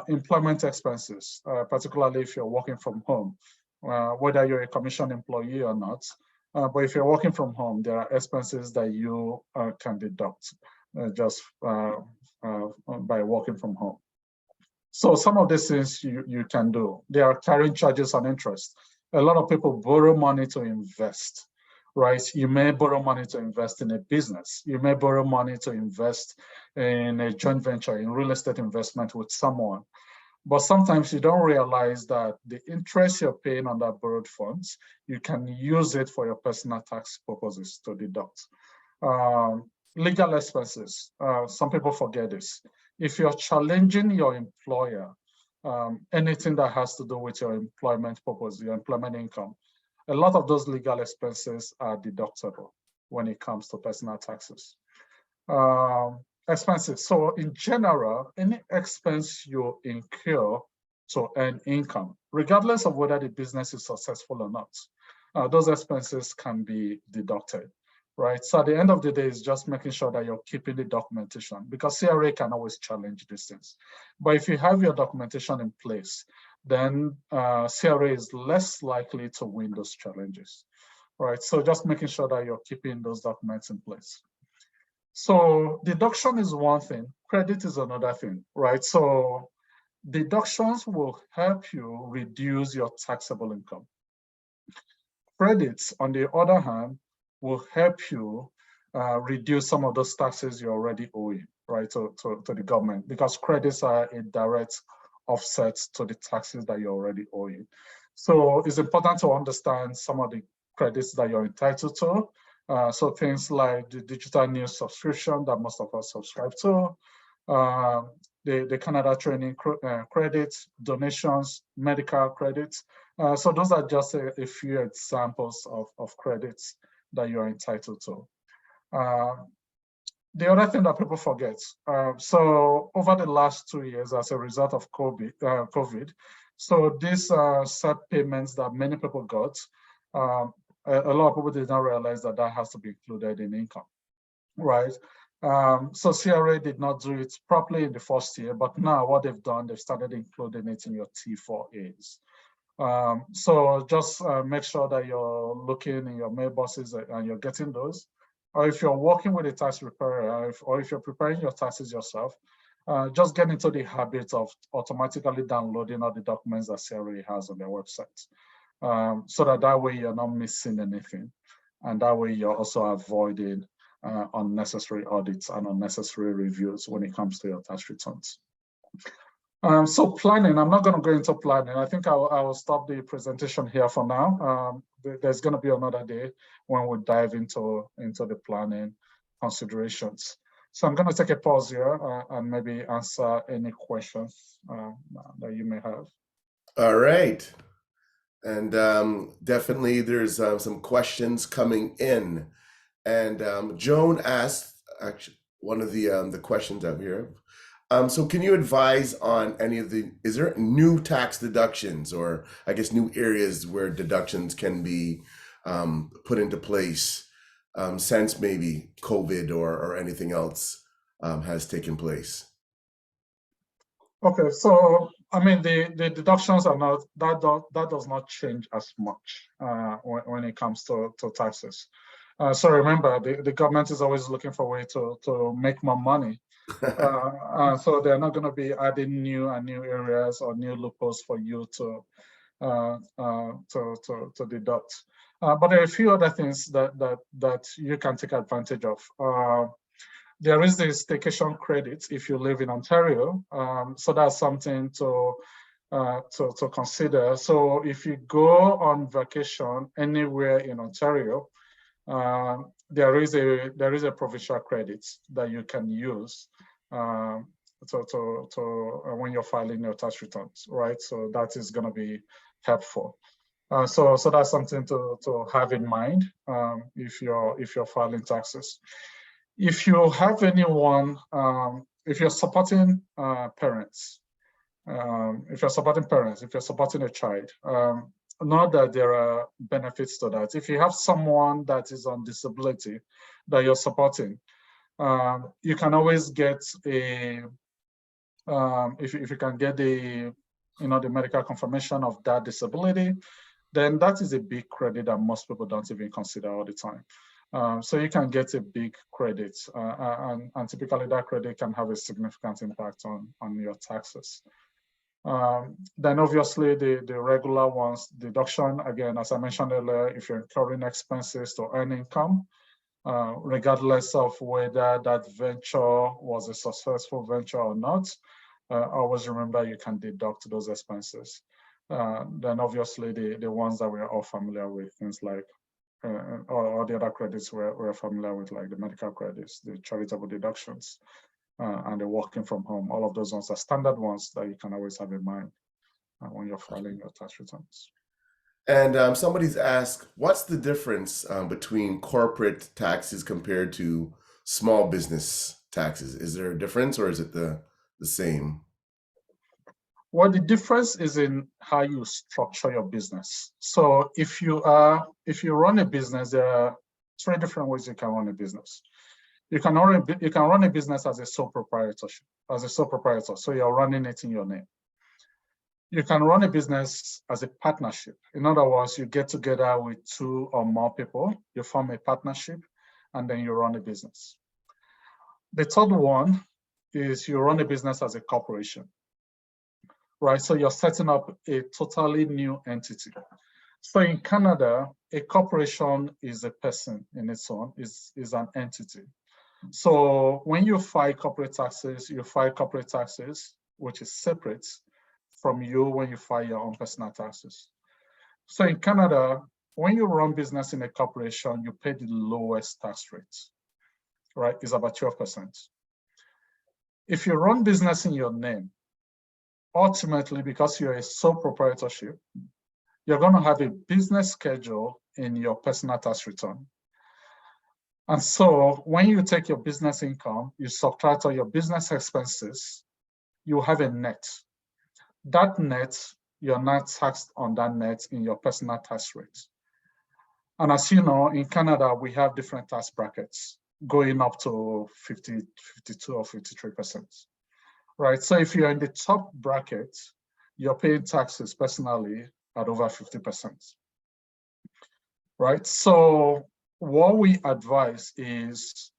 Employment expenses, particularly if you're working from home, whether you're a commission employee or not. But if you're working from home, there are expenses that you can deduct just by working from home. So some of these things you can do. There are carrying charges on interest. A lot of people borrow money to invest, right? You may borrow money to invest in a business. You may borrow money to invest in a joint venture, in real estate investment with someone. But sometimes you don't realize that the interest you're paying on that borrowed funds, you can use it for your personal tax purposes to deduct. Legal expenses, some people forget this. If you're challenging your employer, anything that has to do with your employment purpose, your employment income, a lot of those legal expenses are deductible when it comes to personal taxes. Expenses. So in general, any expense you incur to earn income, regardless of whether the business is successful or not, those expenses can be deducted, right? So at the end of the day, it's just making sure that you're keeping the documentation, because CRA can always challenge these things. But if you have your documentation in place, then CRA is less likely to win those challenges, right? So just making sure that you're keeping those documents in place. So deduction is one thing, credit is another thing, right? So deductions will help you reduce your taxable income. Credits, on the other hand, will help you reduce some of those taxes you're already owing, right, to the government, because credits are a direct offset to the taxes that you're already owing. So it's important to understand some of the credits that you're entitled to. So things like the digital news subscription that most of us subscribe to, the Canada training credits, donations, medical credits. So those are just a few examples of credits that you're entitled to. The other thing that people forget, so over the last 2 years as a result of COVID, so these set payments that many people got, a lot of people did not realize that that has to be included in income, right? So CRA did not do it properly in the first year, but now what they've done, they've started including it in your T4As. So just make sure that you're looking in your mailboxes and you're getting those. Or if you're working with a tax preparer, or if you're preparing your taxes yourself, just get into the habit of automatically downloading all the documents that CRA has on their website. So that way you're not missing anything. And that way you're also avoiding unnecessary audits and unnecessary reviews when it comes to your tax returns. So planning, I'm not going to go into planning. I think I will stop the presentation here for now. There's going to be another day when we dive into the planning considerations. So I'm going to take a pause here and maybe answer any questions that you may have. All right. And definitely there's some questions coming in. And Joan asked, actually, one of the questions out here. So can you advise on any of is there new tax deductions, or I guess new areas where deductions can be put into place since maybe COVID or anything else has taken place? Okay, so I mean the deductions are not that does not change as much when it comes to taxes. So remember, the government is always looking for a way to make more money. So they're not going to be adding new areas or new loopholes for you to deduct. But there are a few other things that you can take advantage of. There is the staycation credit if you live in Ontario. So that's something to consider. So if you go on vacation anywhere in Ontario, there is a provincial credit that you can use when you're filing your tax returns, right? So that is going to be helpful. So that's something to have in mind if you're filing taxes. If you have anyone, if you're supporting parents, if you're supporting a child, know that there are benefits to that. If you have someone that is on disability that you're supporting, you can always get a, if you can get the medical confirmation of that disability, then that is a big credit that most people don't even consider all the time. So you can get a big credit, and typically that credit can have a significant impact on your taxes. Then obviously the regular ones, deduction, again, as I mentioned earlier, if you're incurring expenses to earn income, regardless of whether that venture was a successful venture or not, always remember you can deduct those expenses. Then obviously the ones that we're all familiar with, things like, or the other credits we're familiar with, like the medical credits, the charitable deductions, and the working from home. All of those ones are standard ones that you can always have in mind when you're filing your tax returns. And somebody's asked, what's the difference between corporate taxes compared to small business taxes? Is there a difference, or is it the same? Well, the difference is in how you structure your business. So if you run a business, there are 3 different ways you can run a business. You can run a business as a sole proprietorship, so you're running it in your name. You can run a business as a partnership. In other words, you get together with 2 or more people, you form a partnership, and then you run a business. The third one is you run a business as a corporation, right? So you're setting up a totally new entity. So in Canada, a corporation is a person in its own, is an entity. So when you file corporate taxes, which is separate from you when you file your own personal taxes. So in Canada, when you run business in a corporation, you pay the lowest tax rate, right? It's about 12%. If you run business in your name, ultimately, because you're a sole proprietorship, you're going to have a business schedule in your personal tax return. And so when you take your business income, you subtract all your business expenses, you have a net. That net, you're not taxed on that net in your personal tax rate. And as you know, in Canada, we have different tax brackets going up to 50, 52 or 53%, right? So if you're in the top bracket, you're paying taxes personally at over 50%, right? So what we advise is,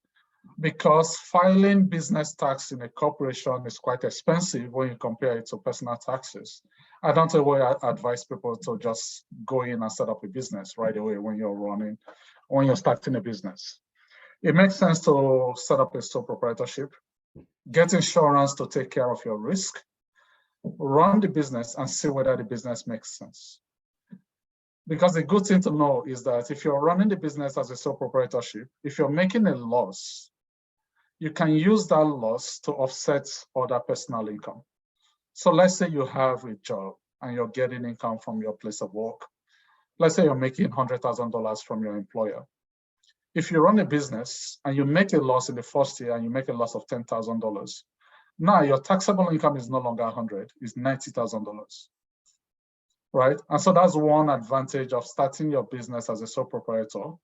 because filing business tax in a corporation is quite expensive when you compare it to personal taxes, I don't always advise people to just go in and set up a business right away when you're starting a business. It makes sense to set up a sole proprietorship, get insurance to take care of your risk, run the business and see whether the business makes sense. Because the good thing to know is that if you're running the business as a sole proprietorship, if you're making a loss, you can use that loss to offset other personal income. So let's say you have a job and you're getting income from your place of work. Let's say you're making $100,000 from your employer. If you run a business and you make a loss in the first year and you make a loss of $10,000, now your taxable income is no longer 100, it's $90,000. Right? And so that's one advantage of starting your business as a sole proprietor,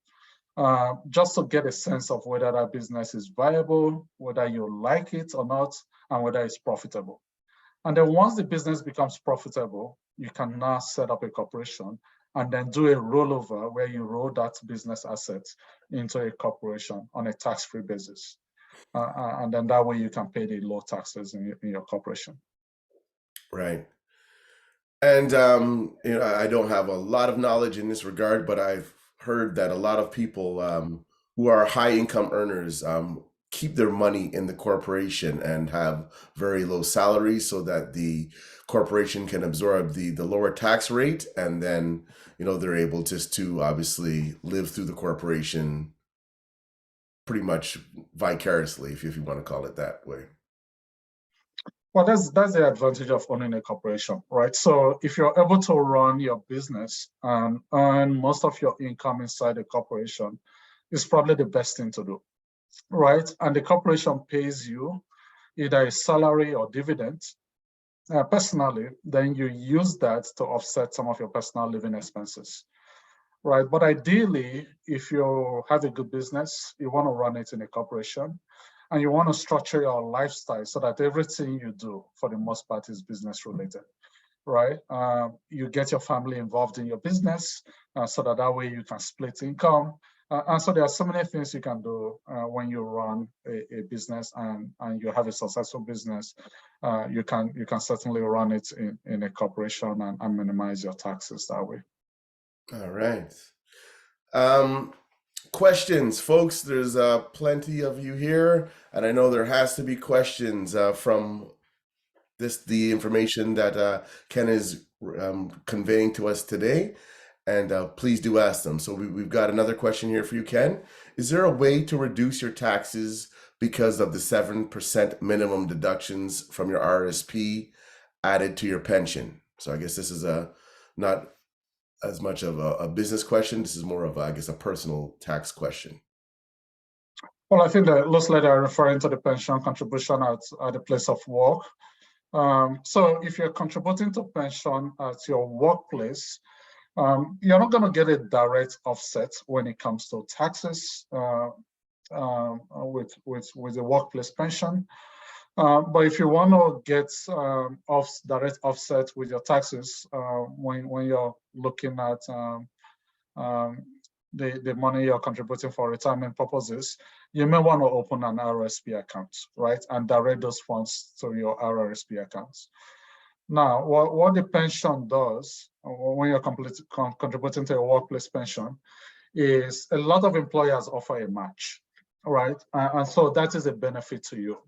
just to get a sense of whether that business is viable, whether you like it or not, and whether it's profitable. And then once the business becomes profitable, you can now set up a corporation and then do a rollover where you roll that business asset into a corporation on a tax-free basis. And then that way you can pay the low taxes in your corporation. Right. And I don't have a lot of knowledge in this regard, but I've heard that a lot of people who are high income earners keep their money in the corporation and have very low salaries so that the corporation can absorb the lower tax rate, and then they're able just to obviously live through the corporation pretty much vicariously, if you want to call it that way. Well, that's the advantage of owning a corporation, right? So if you're able to run your business and earn most of your income inside a corporation, it's probably the best thing to do, right? And the corporation pays you either a salary or dividend personally, then you use that to offset some of your personal living expenses, right? But ideally, if you have a good business, you want to run it in a corporation, and you want to structure your lifestyle so that everything you do, for the most part, is business related, right? You get your family involved in your business, so that way you can split income. And so there are so many things you can do when you run a business and you have a successful business. You can certainly run it in a corporation and minimize your taxes that way. All right. Questions, folks. There's plenty of you here, and I know there has to be questions from the information that Ken is conveying to us today. And please do ask them. So we've got another question here for you, Ken. Is there a way to reduce your taxes because of the 7% minimum deductions from your RSP added to your pension? So I guess this is not as much of a business question. This is more of, I guess, a personal tax question. Well, I think that looks like they're referring to the pension contribution at the place of work. So if you're contributing to pension at your workplace, you're not going to get a direct offset when it comes to taxes with the workplace pension. But if you want to get direct offset with your taxes when you're looking at the money you're contributing for retirement purposes, you may want to open an RRSP account, right, and direct those funds to your RRSP accounts. Now, what the pension does when you're contributing to a workplace pension is a lot of employers offer a match, right? And so that is a benefit to you.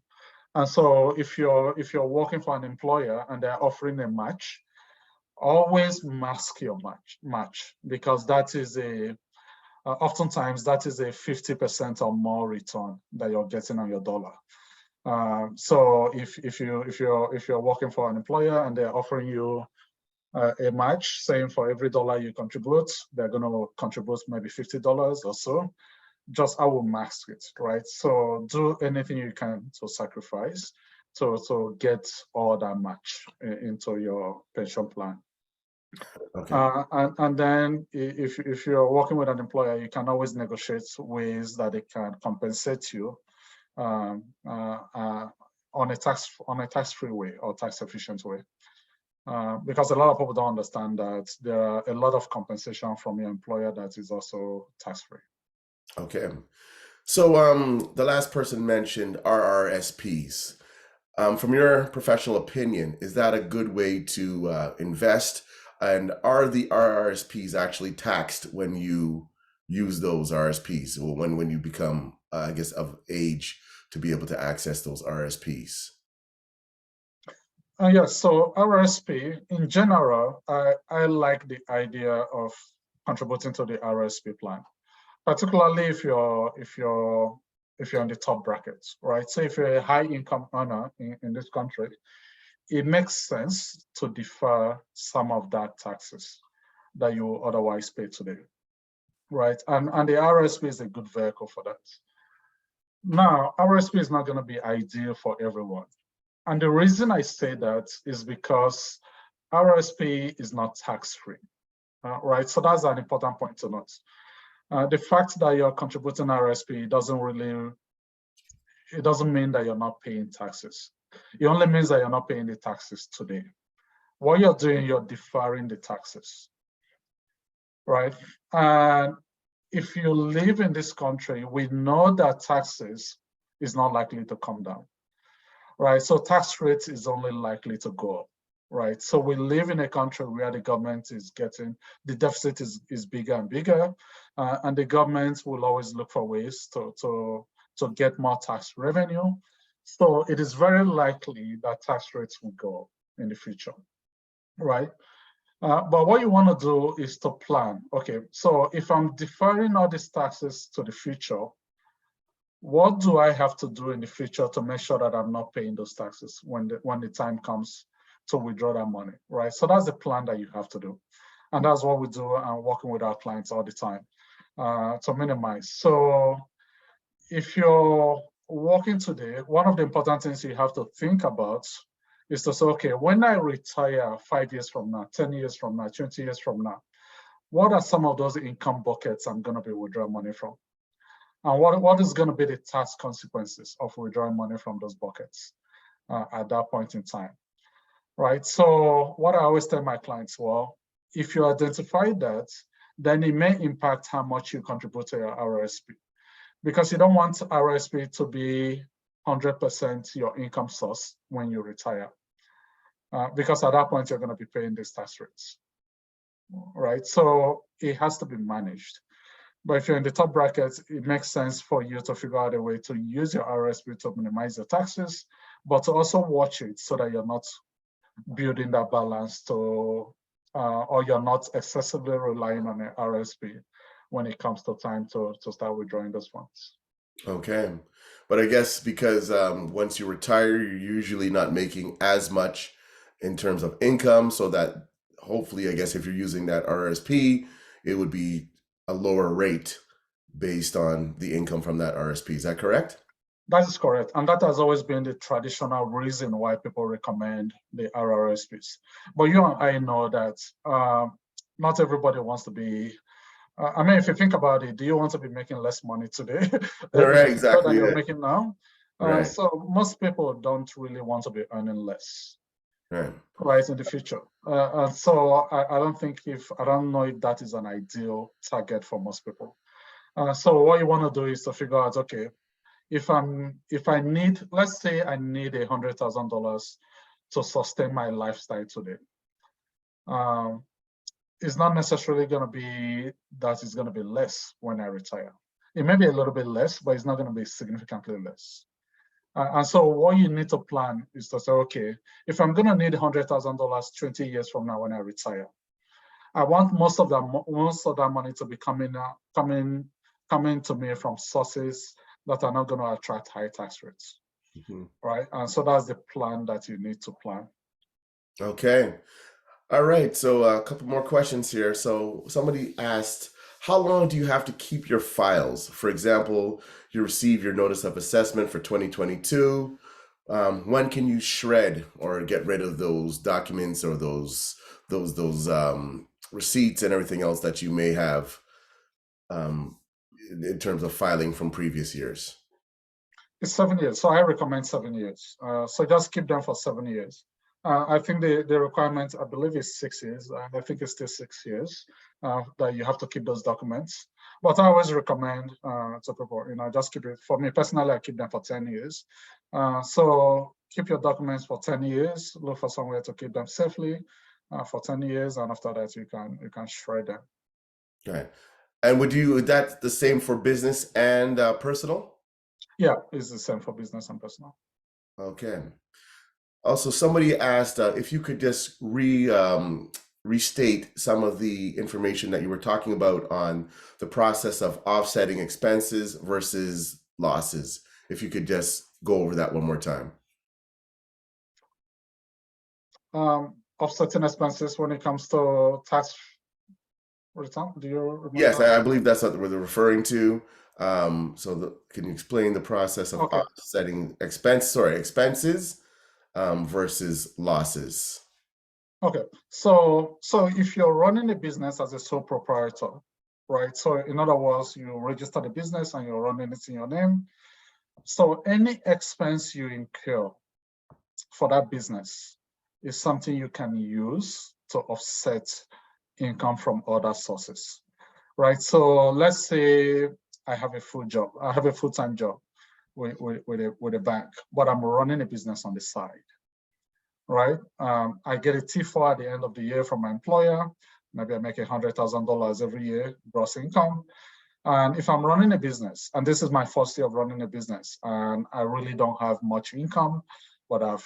And so if you're working for an employer and they're offering a match, always mask your match because that is oftentimes that is a 50% or more return that you're getting on your dollar. So if you're working for an employer and they're offering you a match, saying for every dollar you contribute, they're going to contribute maybe $50 or so, I will mask it, right? So do anything you can to sacrifice to get all that match into your pension plan. Okay. And then if you're working with an employer, you can always negotiate ways that they can compensate you on a tax-free way or tax-efficient way. Because a lot of people don't understand that there are a lot of compensation from your employer that is also tax-free. Okay. So the last person mentioned RRSPs. From your professional opinion, is that a good way to invest? And are the RRSPs actually taxed when you use those RSPs, or when you become, I guess, of age to be able to access those RSPs? Yes, so RSP, in general, I like the idea of contributing to the RSP plan, particularly if you're in the top brackets, right? So if you're a high income earner in this country, it makes sense to defer some of that taxes that you otherwise pay today, right? And the RSP is a good vehicle for that. Now, RSP is not going to be ideal for everyone. And the reason I say that is because RSP is not tax-free, right? So that's an important point to note. The fact that you're contributing RSP doesn't mean that you're not paying taxes. It only means that you're not paying the taxes today. What you're doing, you're deferring the taxes, right? And if you live in this country, we know that taxes is not likely to come down, right? So tax rates is only likely to go up, right? So we live in a country where the government is the deficit is bigger and bigger, and the government will always look for ways to get more tax revenue. So it is very likely that tax rates will go up in the future, right? But what you want to do is to plan. Okay, so if I'm deferring all these taxes to the future, what do I have to do in the future to make sure that I'm not paying those taxes when the time comes to withdraw that money, right? So that's the plan that you have to do. And that's what we do and working with our clients all the time to minimize. So if you're working today, one of the important things you have to think about is to say, okay, when I retire 5 years from now, 10 years from now, 20 years from now, what are some of those income buckets I'm going to be withdrawing money from? And what is going to be the tax consequences of withdrawing money from those buckets at that point in time, right? So what I always tell my clients, well, if you identify that, then it may impact how much you contribute to your RRSP, because you don't want RRSP to be 100% your income source when you retire, because at that point you're going to be paying these tax rates, right? So it has to be managed. But if you're in the top brackets, it makes sense for you to figure out a way to use your RRSP to minimize your taxes, but to also watch it so that you're not building that balance to, or you're not excessively relying on an RRSP when it comes to time to start withdrawing those funds. Okay. But I guess because once you retire, you're usually not making as much in terms of income, so that hopefully, I guess if you're using that RSP, it would be a lower rate based on the income from that RSP. Is that correct? That is correct. And that has always been the traditional reason why people recommend the RRSPs. But you and I know that not everybody wants to be, I mean, if you think about it, do you want to be making less money today? Right, exactly. Than you're making now? Right. So most people don't really want to be earning less. Right. In the future. And so I don't know if that is an ideal target for most people. So what you want to do is to figure out, okay, if I need, let's say I need $100,000 to sustain my lifestyle today. It's not necessarily going to be that it's going to be less when I retire. It may be a little bit less, but it's not going to be significantly less. And so what you need to plan is to say, okay, if I'm going to need $100,000 20 years from now when I retire, I want most of that money to be coming to me from sources that are not going to attract high tax rates, right? And so that's the plan that you need to plan. Okay. All right. So a couple more questions here. So somebody asked, how long do you have to keep your files? For example, you receive your notice of assessment for 2022. When can you shred or get rid of those documents or those receipts and everything else that you may have in terms of filing from previous years? It's 7 years. So I recommend 7 years. So just keep them for 7 years. I think the requirement, I believe, is 6 years. I think it's still 6 years that you have to keep those documents. But I always recommend to people, just keep it. For me personally, I keep them for 10 years. So keep your documents for 10 years. Look for somewhere to keep them safely for 10 years, and after that, you can shred them. Okay. And would that the same for business and personal? Yeah, it's the same for business and personal. Okay. Also, somebody asked if you could just restate some of the information that you were talking about on the process of offsetting expenses versus losses. If you could just go over that one more time. Offsetting expenses when it comes to tax return. Do you remember? Yes, I believe that's what we're referring to. Can you explain the process of offsetting expenses versus losses? Okay, so if you're running a business as a sole proprietor, right? So in other words, you register the business and you're running it in your name. So any expense you incur for that business is something you can use to offset income from other sources, right? So let's say I have a full-time job with a bank, but I'm running a business on the side, right? I get a T4 at the end of the year from my employer. Maybe I make $100,000 every year gross income. And if I'm running a business, and this is my first year of running a business, and I really don't have much income, but I've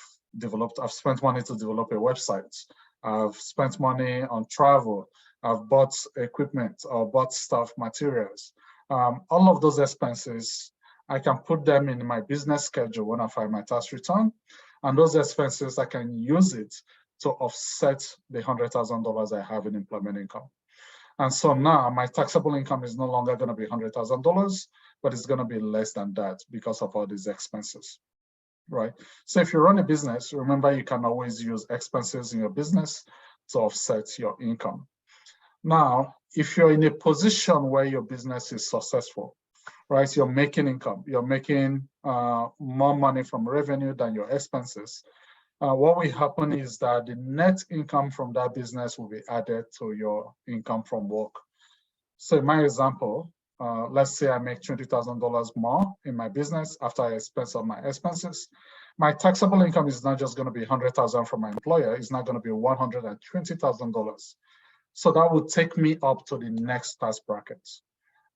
spent money to develop a website. I've spent money on travel. I've bought equipment or bought staff materials. All of those expenses, I can put them in my business schedule when I file my tax return. And those expenses, I can use it to offset the $100,000 I have in employment income. And so now my taxable income is no longer going to be $100,000, but it's going to be less than that because of all these expenses, right? So if you run a business, remember you can always use expenses in your business to offset your income. Now, if you're in a position where your business is successful, right? You're making income, you're making more money from revenue than your expenses. What will happen is that the net income from that business will be added to your income from work. So in my example, let's say I make $20,000 more in my business after I expense all my expenses. My taxable income is not just going to be $100,000 from my employer, it's not going to be $120,000. So that would take me up to the next tax bracket.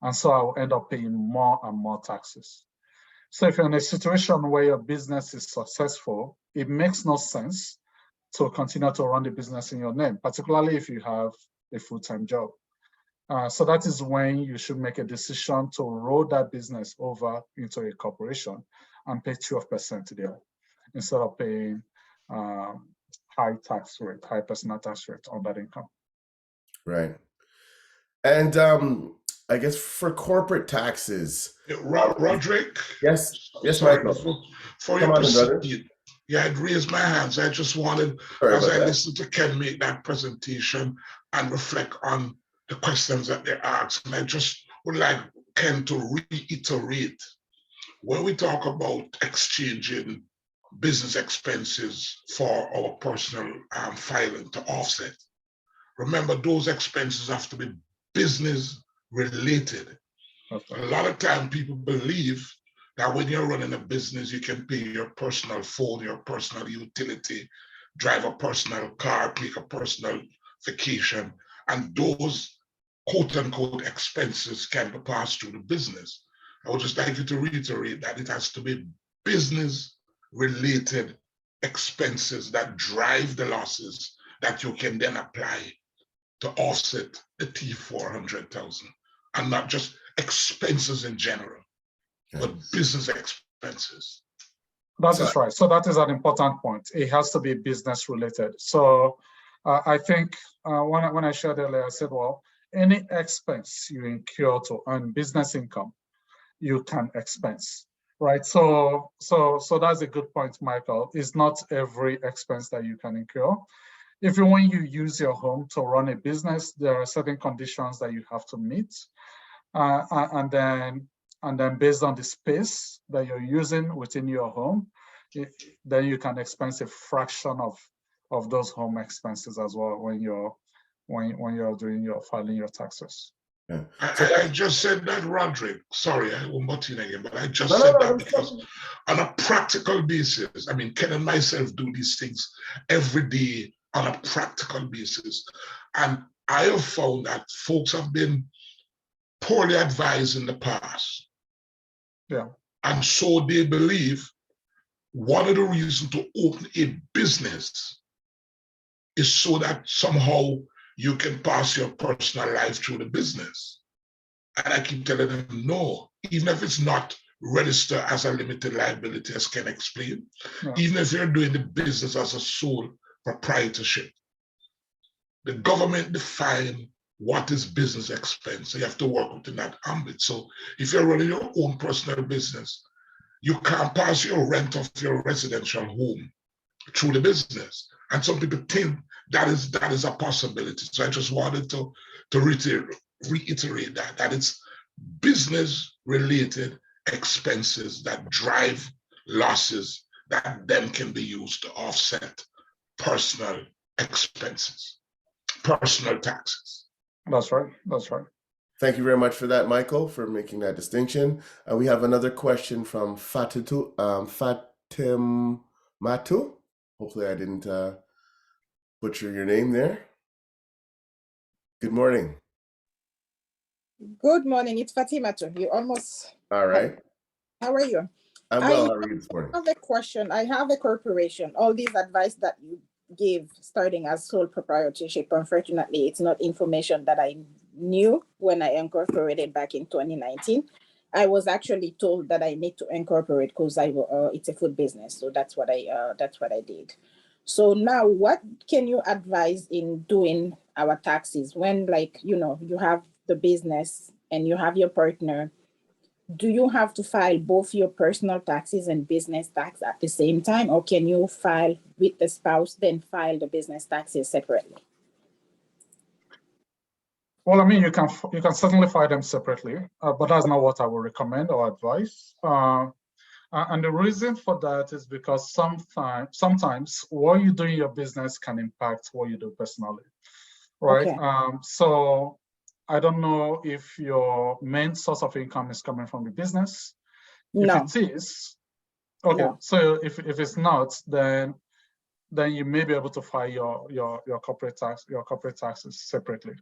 And so I'll end up paying more and more taxes. So if you're in a situation where your business is successful, it makes no sense to continue to run the business in your name, particularly if you have a full-time job. So that is when you should make a decision to roll that business over into a corporation and pay 12% there instead of paying high personal tax rate on that income. Right. And I guess for corporate taxes. Roderick? Yes, Sorry, Michael. before Come you on, brother. proceed, yeah, I'd raised my hands. I just wanted, Sorry as about I that. listened to Ken make that presentation and reflect on the questions that they asked, and I just would like Ken to reiterate when we talk about exchanging business expenses for our personal filing to offset. Remember, those expenses have to be business related. Okay. A lot of time people believe that when you're running a business, you can pay your personal phone, your personal utility, drive a personal car, take a personal vacation, and those quote unquote expenses can be passed through the business. I would just like you to reiterate that it has to be business related expenses that drive the losses that you can then apply to offset the T400,000, and not just expenses in general, but business expenses. That is right. So that is an important point. It has to be business related. So I think when I shared earlier, I said, well, any expense you incur to earn business income, you can expense, right? So that's a good point, Michael. It's not every expense that you can incur. Even when you use your home to run a business, there are certain conditions that you have to meet. And then based on the space that you're using within your home, then you can expense a fraction of those home expenses as well when you're filing your taxes. Yeah. I just said that, Roderick. Sorry, I won't butt in again, but I just said that because on a practical basis, I mean, Ken and myself do these things every day on a practical basis. And I have found that folks have been poorly advised in the past. Yeah. And so they believe one of the reasons to open a business is so that somehow you can pass your personal life through the business. And I keep telling them, no, even if it's not registered as a limited liability, as Ken explained, even if you're doing the business as a sole proprietorship, the government define what is business expense. So you have to work within that ambit. So if you're running your own personal business, you can't pass your rent of your residential home through the business. And some people think that is a possibility. So I just wanted to reiterate that it's business related expenses that drive losses that then can be used to offset personal expenses, personal taxes. That's right. That's right. Thank you very much for that, Michael, for making that distinction. We have another question from Fatim Matu. Hopefully I didn't butcher your name there. Good morning. Good morning. It's Fatima. You almost. All right. How are you? I'm well. How are you this morning? I have a question. I have a corporation. All these advice that you gave starting as sole proprietorship, unfortunately, it's not information that I knew when I incorporated back in 2019. I was actually told that I need to incorporate because it's a food business. So that's what I did. So now what can you advise in doing our taxes when, like, you have the business and you have your partner? Do you have to file both your personal taxes and business tax at the same time, or can you file with the spouse, then file the business taxes separately? Well, I mean, you can certainly file them separately, but that's not what I would recommend or advise. And the reason for that is because sometimes what you do in your business can impact what you do personally, right? Okay. So I don't know if your main source of income is coming from the business. No. If it is, okay. No. So if it's not, then you may be able to file your corporate taxes separately.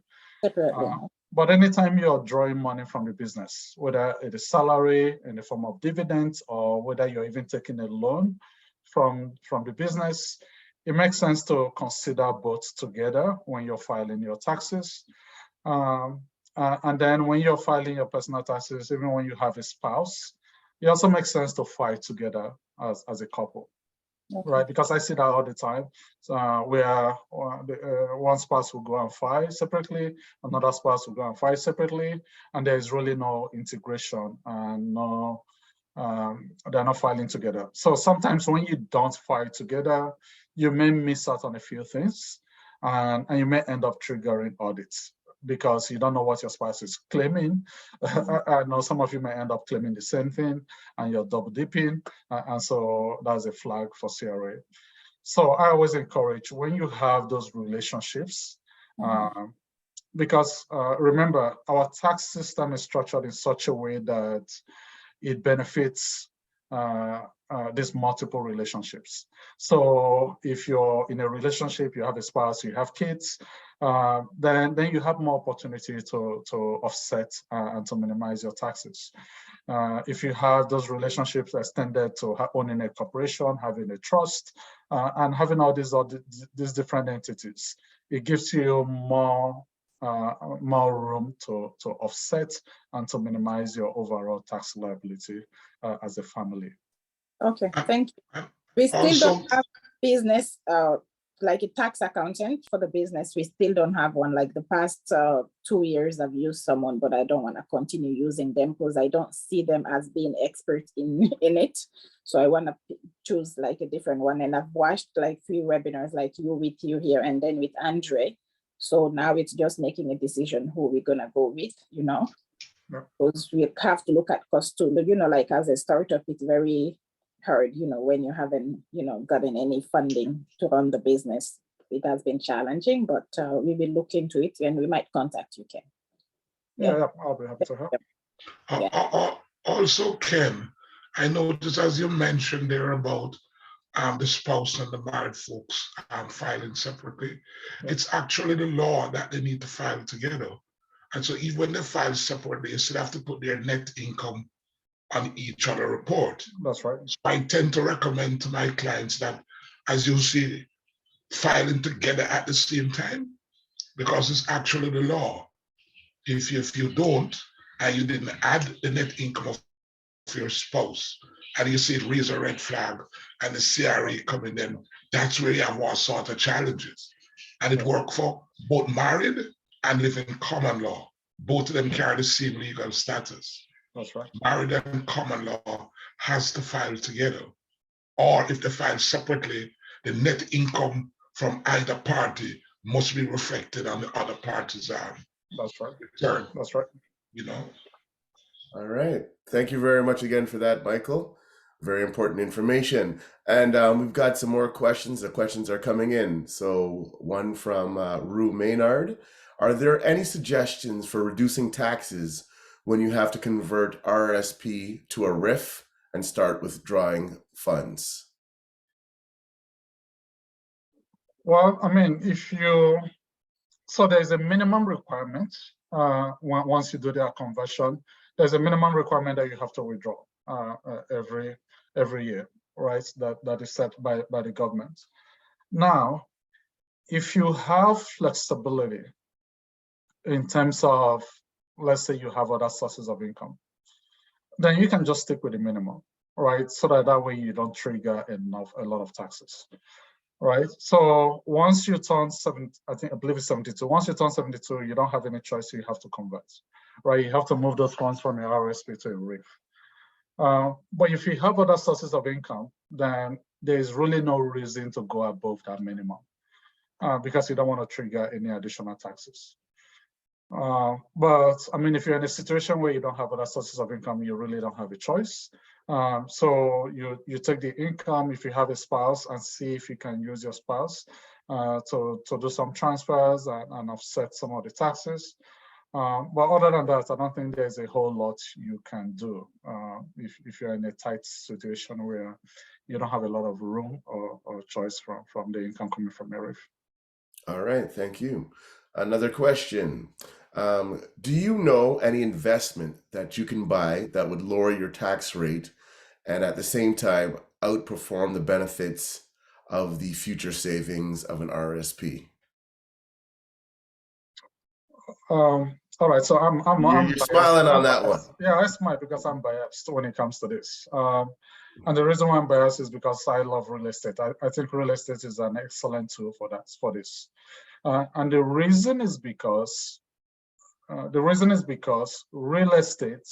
Separately. But anytime you're drawing money from the business, whether it is salary in the form of dividends or whether you're even taking a loan from the business, it makes sense to consider both together when you're filing your taxes. And then when you're filing your personal taxes, even when you have a spouse, it also makes sense to file together as a couple. Okay. Right, because I see that all the time. Where one spouse will go and file separately, another spouse will go and file separately, and there is really no integration and no, they're not filing together. So sometimes when you don't file together, you may miss out on a few things, and you may end up triggering audits because you don't know what your spouse is claiming. I know some of you may end up claiming the same thing and you're double dipping. And so that's a flag for CRA. So I always encourage when you have those relationships, because remember, our tax system is structured in such a way that it benefits these multiple relationships. So if you're in a relationship, you have a spouse, you have kids, then you have more opportunity to offset and to minimize your taxes. If you have those relationships extended to owning a corporation, having a trust, and having all these different entities, it gives you more room to offset and to minimize your overall tax liability as a family. Okay, thank you. We still don't have business, like a tax accountant for the business. We still don't have one. Like the past 2 years, I've used someone, but I don't want to continue using them because I don't see them as being experts in it. So I want to choose like a different one. And I've watched like 3 webinars like with you here and then with Andre. So now it's just making a decision who we're gonna go with, you know, because we have to look at cost too. You know, like as a startup, it's very hard, you know, when you haven't, you know, gotten any funding to run the business. It has been challenging, but we will look into it and we might contact you, Ken. Yeah, I'll be happy to help. Also, Ken, I noticed as you mentioned there about the spouse and the married folks filing separately. It's actually the law that they need to file together. And so even when they file separately, you still have to put their net income on each other report. That's right. So I tend to recommend to my clients that, as you see, filing together at the same time, because it's actually the law. If you don't, and you didn't add the net income of your spouse, and you see it raise a red flag, and the CRA coming in, that's where you have all sorts of challenges. And it worked for both married and living common law. Both of them carry the same legal status. That's right. Married and common law has to file together. Or if they file separately, the net income from either party must be reflected on the other party's That's right. return. That's right. You know. All right. Thank you very much again for that, Michael. Very important information. And we've got some more questions. The questions are coming in. So one from Rue Maynard. Are there any suggestions for reducing taxes when you have to convert RRSP to a RIF and start withdrawing funds? Well, I mean, so there's a minimum requirement once you do that conversion. There's a minimum requirement that you have to withdraw every year, right? That is set by the government. Now, if you have flexibility in terms of, let's say you have other sources of income, then you can just stick with the minimum, right? So that way you don't trigger a lot of taxes, right? So once you turn 70, I believe it's 72. Once you turn 72, you don't have any choice. You have to convert, right? You have to move those funds from your RSP to a RIF. But if you have other sources of income, then there's really no reason to go above that minimum because you don't want to trigger any additional taxes. But I mean, if you're in a situation where you don't have other sources of income, you really don't have a choice. So you take the income if you have a spouse and see if you can use your spouse to do some transfers and offset some of the taxes. But other than that, I don't think there's a whole lot you can do if you're in a tight situation where you don't have a lot of room or choice from the income coming from ARIF. All right, thank you. Another question. Do you know any investment that you can buy that would lower your tax rate and at the same time outperform the benefits of the future savings of an RSP? All right, so I'm You're biased. smiling on that one. Yeah, I smile because I'm biased when it comes to this. And the reason why I'm biased is because I love real estate. I think real estate is an excellent tool for this. And the reason is because real estate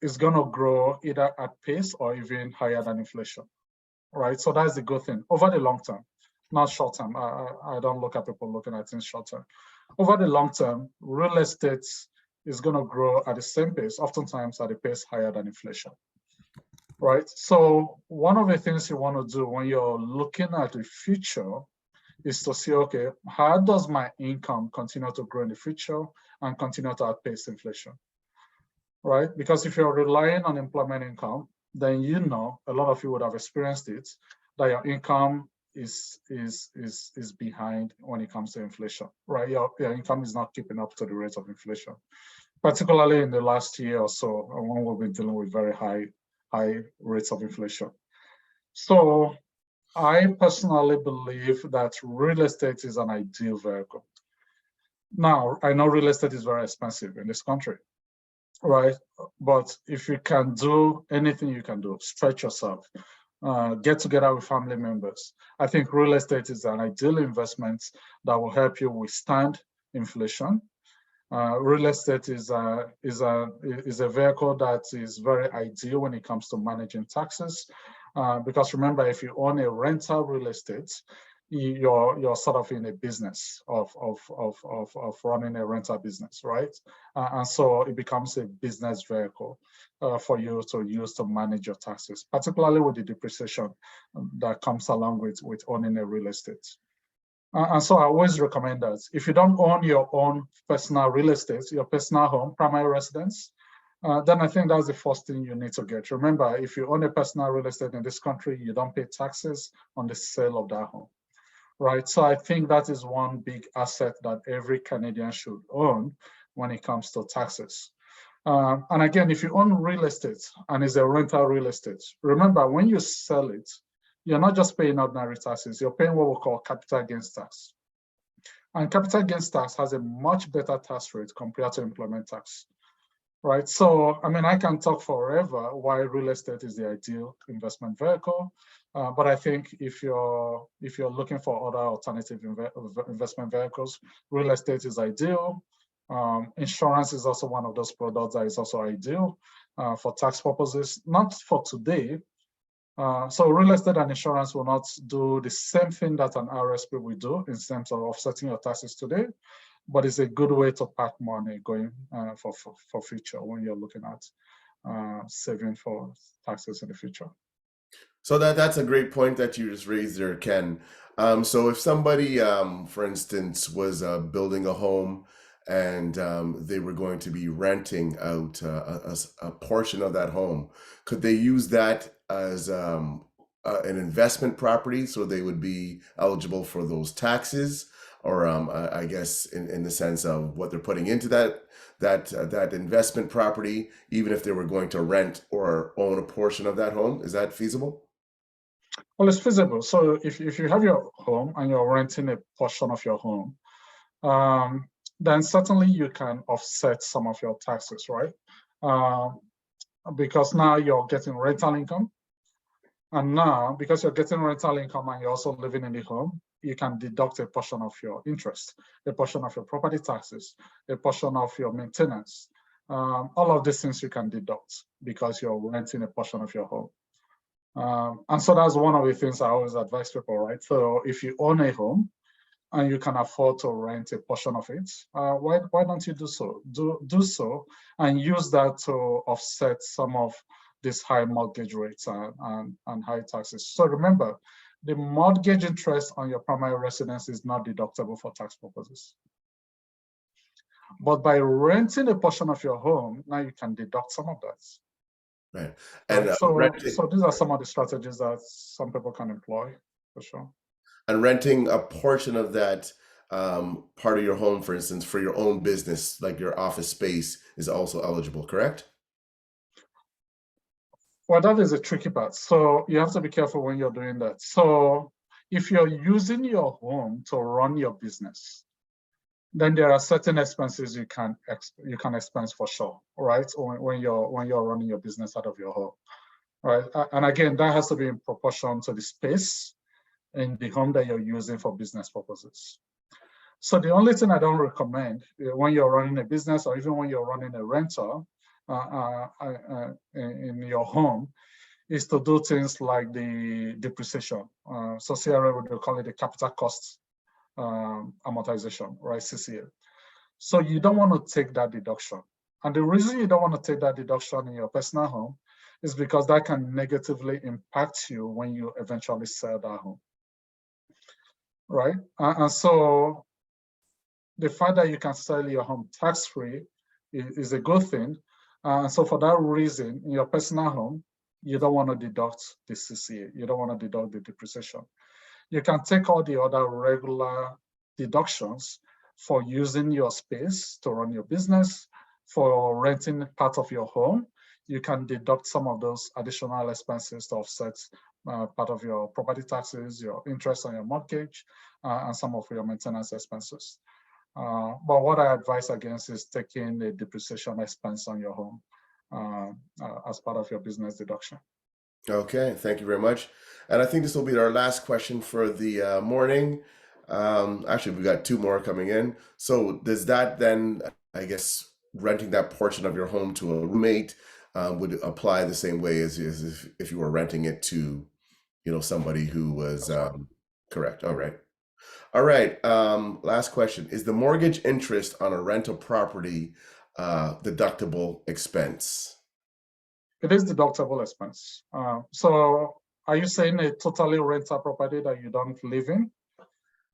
is going to grow either at pace or even higher than inflation, right? So that's the good thing over the long term, not short term. I don't look at people looking at things short term. Over the long term, real estate is going to grow at the same pace, oftentimes at a pace higher than inflation, right? So one of the things you want to do when you're looking at the future is to see, okay, how does my income continue to grow in the future and continue to outpace inflation, right? Because if you're relying on employment income, then you know, a lot of you would have experienced it, that your income is behind when it comes to inflation, right? Your income is not keeping up to the rate of inflation, particularly in the last year or so, when we've been dealing with very high rates of inflation. So I personally believe that real estate is an ideal vehicle. Now, I know real estate is very expensive in this country, right? But if you can do anything you can do, stretch yourself, get together with family members. I think real estate is an ideal investment that will help you withstand inflation. Real estate is a vehicle that is very ideal when it comes to managing taxes, because remember, if you own a rental real estate, you're sort of in a business of running a rental business, right? And so it becomes a business vehicle for you to use to manage your taxes, particularly with the depreciation that comes along with owning a real estate. And so I always recommend that if you don't own your own personal real estate, your personal home, primary residence, then I think that's the first thing you need to get. Remember, if you own a personal real estate in this country, you don't pay taxes on the sale of that home, right? So I think that is one big asset that every Canadian should own when it comes to taxes. And again, if you own real estate and it's a rental real estate, remember when you sell it, you're not just paying ordinary taxes, you're paying what we call capital gains tax. And capital gains tax has a much better tax rate compared to employment tax, right? So, I mean, I can talk forever why real estate is the ideal investment vehicle, but I think if you're looking for other alternative investment vehicles, real estate is ideal. Insurance is also one of those products that is also ideal for tax purposes, not for today. So real estate and insurance will not do the same thing that an RSP will do in terms of offsetting your taxes today, but it's a good way to pack money going for future when you're looking at saving for taxes in the future. So that's a great point that you just raised there, Ken. So if somebody, for instance, was building a home and they were going to be renting out a portion of that home, could they use that as an investment property so they would be eligible for those taxes? Or I guess in the sense of what they're putting into that investment property, even if they were going to rent or own a portion of that home, is that feasible? Well, it's feasible. So if you have your home and you're renting a portion of your home, then certainly you can offset some of your taxes, right? Because now you're getting rental income. And now, because you're getting rental income and you're also living in the home, you can deduct a portion of your interest, a portion of your property taxes, a portion of your maintenance. All of these things you can deduct because you're renting a portion of your home. And so that's one of the things I always advise people, right? So if you own a home and you can afford to rent a portion of it, why don't you do so? Do so and use that to offset some of these high mortgage rates and high taxes. So remember, the mortgage interest on your primary residence is not deductible for tax purposes. But by renting a portion of your home, now you can deduct some of that. Right. And Right? So renting, these are some of the strategies that some people can employ, for sure. and renting a portion of that part of your home, for instance, for your own business, like your office space, is also eligible, correct? Well, that is a tricky part. So you have to be careful when you're doing that. So if you're using your home to run your business, then there are certain expenses you can expense for sure, right? When you're running your business out of your home, right? And again, that has to be in proportion to the space in the home that you're using for business purposes. So the only thing I don't recommend when you're running a business or even when you're running a rental in your home is to do things like the depreciation. So CRA would call it the capital cost amortization, right, CCA. So you don't want to take that deduction. And the reason you don't want to take that deduction in your personal home is because that can negatively impact you when you eventually sell that home, right? And so the fact that you can sell your home tax-free is a good thing. So for that reason, in your personal home, you don't want to deduct the CCA. You don't want to deduct the depreciation. You can take all the other regular deductions for using your space to run your business, for renting part of your home. You can deduct some of those additional expenses to offset part of your property taxes, your interest on your mortgage, and some of your maintenance expenses. But what I advise against is taking the depreciation expense on your home as part of your business deduction. Okay, thank you very much. And I think this will be our last question for the morning. Actually, we got two more coming in. So does that then, I guess, renting that portion of your home to a roommate would apply the same way as if you were renting it to, somebody who was correct. All right. All right. Last question. Is the mortgage interest on a rental property deductible expense? It is deductible expense. So are you saying a totally rental property that you don't live in?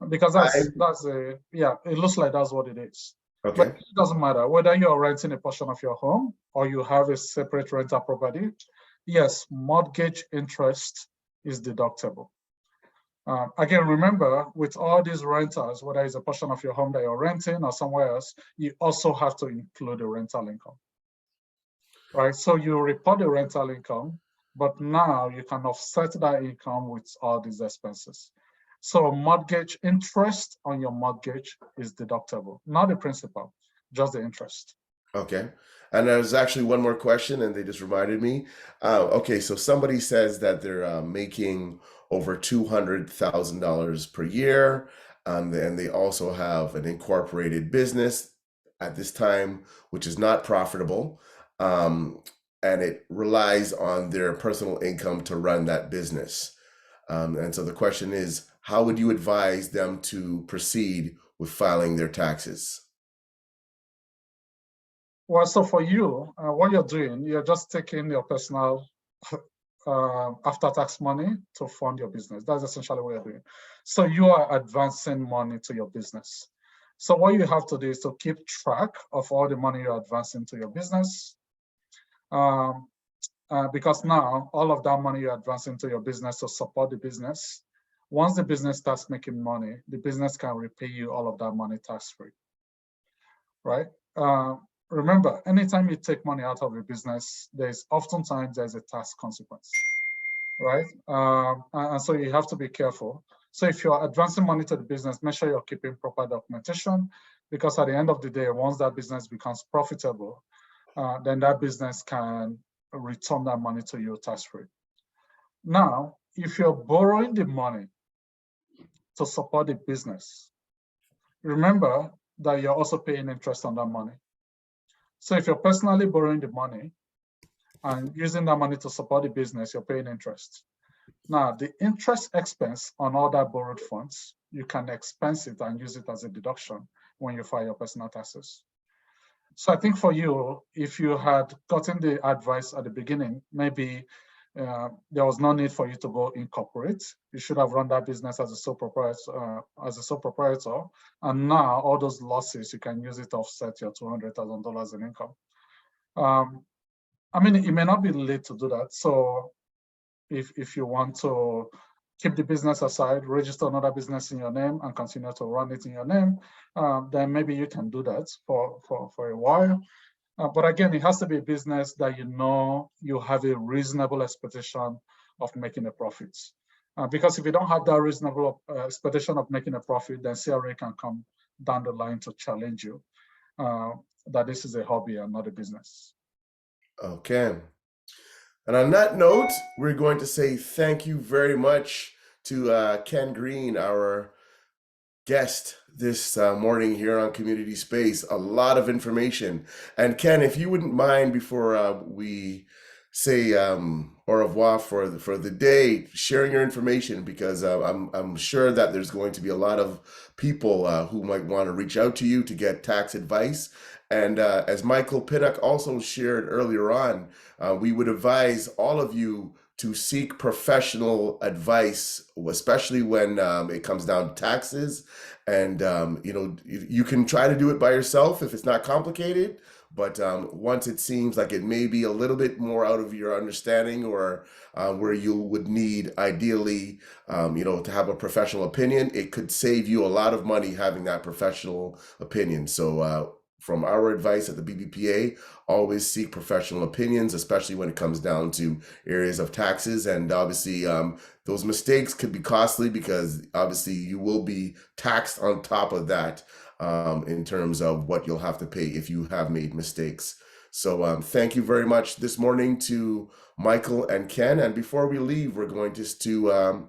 Because that's it looks like that's what it is. Okay. But it doesn't matter whether you're renting a portion of your home or you have a separate rental property. Yes, mortgage interest is deductible. Again, remember, with all these rentals, whether it's a portion of your home that you're renting or somewhere else, you also have to include the rental income, right? So you report the rental income, but now you can offset that income with all these expenses. So mortgage interest on your mortgage is deductible, not the principal, just the interest. Okay. And there's actually one more question, and they just reminded me. Okay, so somebody says that they're making over $200,000 per year, and they also have an incorporated business at this time, which is not profitable, and it relies on their personal income to run that business. And so the question is, how would you advise them to proceed with filing their taxes? Well, so for you, what you're doing, you're just taking your personal after-tax money to fund your business. That's essentially what you're doing. So you are advancing money to your business. So what you have to do is to keep track of all the money you're advancing to your business. Because now all of that money you're advancing to your business to support the business, once the business starts making money, the business can repay you all of that money tax-free, right? Remember, anytime you take money out of a business, oftentimes there's a tax consequence, right? And so you have to be careful. So if you're advancing money to the business, make sure you're keeping proper documentation, because at the end of the day, once that business becomes profitable, then that business can return that money to you tax-free. Now, if you're borrowing the money to support the business, remember that you're also paying interest on that money. So if you're personally borrowing the money and using that money to support the business, you're paying interest. Now, the interest expense on all that borrowed funds, you can expense it and use it as a deduction when you file your personal taxes. So I think for you, if you had gotten the advice at the beginning, maybe there was no need for you to go incorporate. You should have run that business as a sole proprietor, and now all those losses you can use it to offset your $200,000 in income. I mean, it may not be late to do that. So if you want to keep the business aside, register another business in your name and continue to run it in your name, then maybe you can do that for a while. But again, it has to be a business that you know you have a reasonable expectation of making a profit. Because if you don't have that reasonable expectation of making a profit, then CRA can come down the line to challenge you that this is a hobby and not a business. Okay. And on that note, we're going to say thank you very much to Ken Green, our guest this morning here on Community Space. A lot of information. And Ken, if you wouldn't mind, before we say au revoir for the day, sharing your information, because I'm sure that there's going to be a lot of people who might want to reach out to you to get tax advice. And as Michael Pinnock also shared earlier on, we would advise all of you to seek professional advice, especially when it comes down to taxes. And you can try to do it by yourself if it's not complicated. But once it seems like it may be a little bit more out of your understanding, or where you would need, ideally, to have a professional opinion, it could save you a lot of money having that professional opinion. So from our advice at the BBPA, always seek professional opinions, especially when it comes down to areas of taxes. And obviously, those mistakes could be costly, because obviously you will be taxed on top of that in terms of what you'll have to pay if you have made mistakes. So thank you very much this morning to Michael and Ken. And before we leave, we're going just to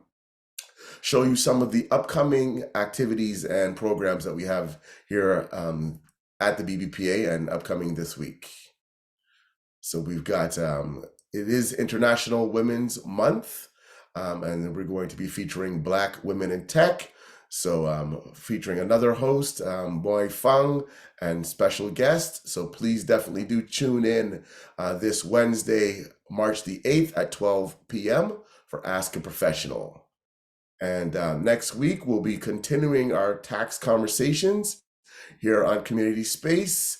show you some of the upcoming activities and programs that we have here at the BBPA and upcoming this week. So we've got, it is International Women's Month, and we're going to be featuring Black Women in Tech. So featuring another host, Boy Fung, and special guest. So please definitely do tune in this Wednesday, March the 8th at 12 p.m. for Ask a Professional. And next week, we'll be continuing our tax conversations here on Community Space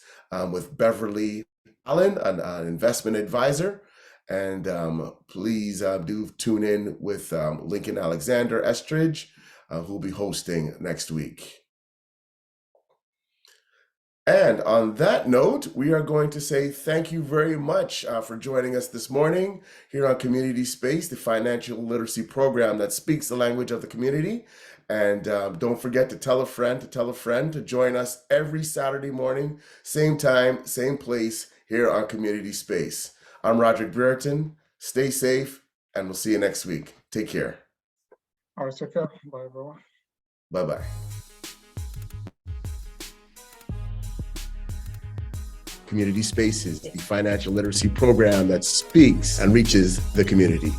with Beverly Allen, an investment advisor. And please do tune in with Lincoln Alexander Estridge, who will be hosting next week. And on that note, we are going to say thank you very much for joining us this morning here on Community Space, the financial literacy program that speaks the language of the community. And don't forget to tell a friend to join us every Saturday morning, same time, same place here on Community Space. I'm Roderick Brereton. Stay safe, and we'll see you next week. Take care. All right, take care. Bye, everyone. Bye-bye. Community Spaces, the financial literacy program that speaks and reaches the community.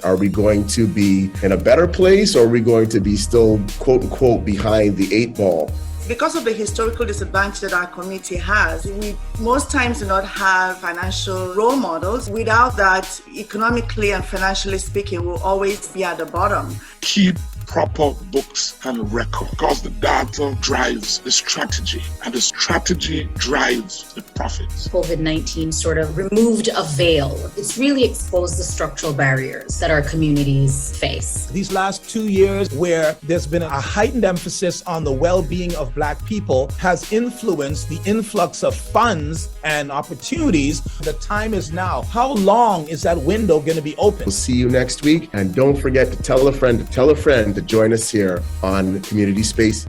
Are we going to be in a better place, or are we going to be still, quote unquote, behind the 8 ball? Because of the historical disadvantage that our community has, we most times do not have financial role models. Without that, economically and financially speaking, we'll always be at the bottom. Keep proper books and record, because the data drives the strategy, and the strategy drives the profits. COVID-19 sort of removed a veil. It's really exposed the structural barriers that our communities face. These last 2 years, where there's been a heightened emphasis on the well-being of Black people, has influenced the influx of funds and opportunities. The time is now. How long is that window going to be open? We'll see you next week. And don't forget to tell a friend to join us here on Community Space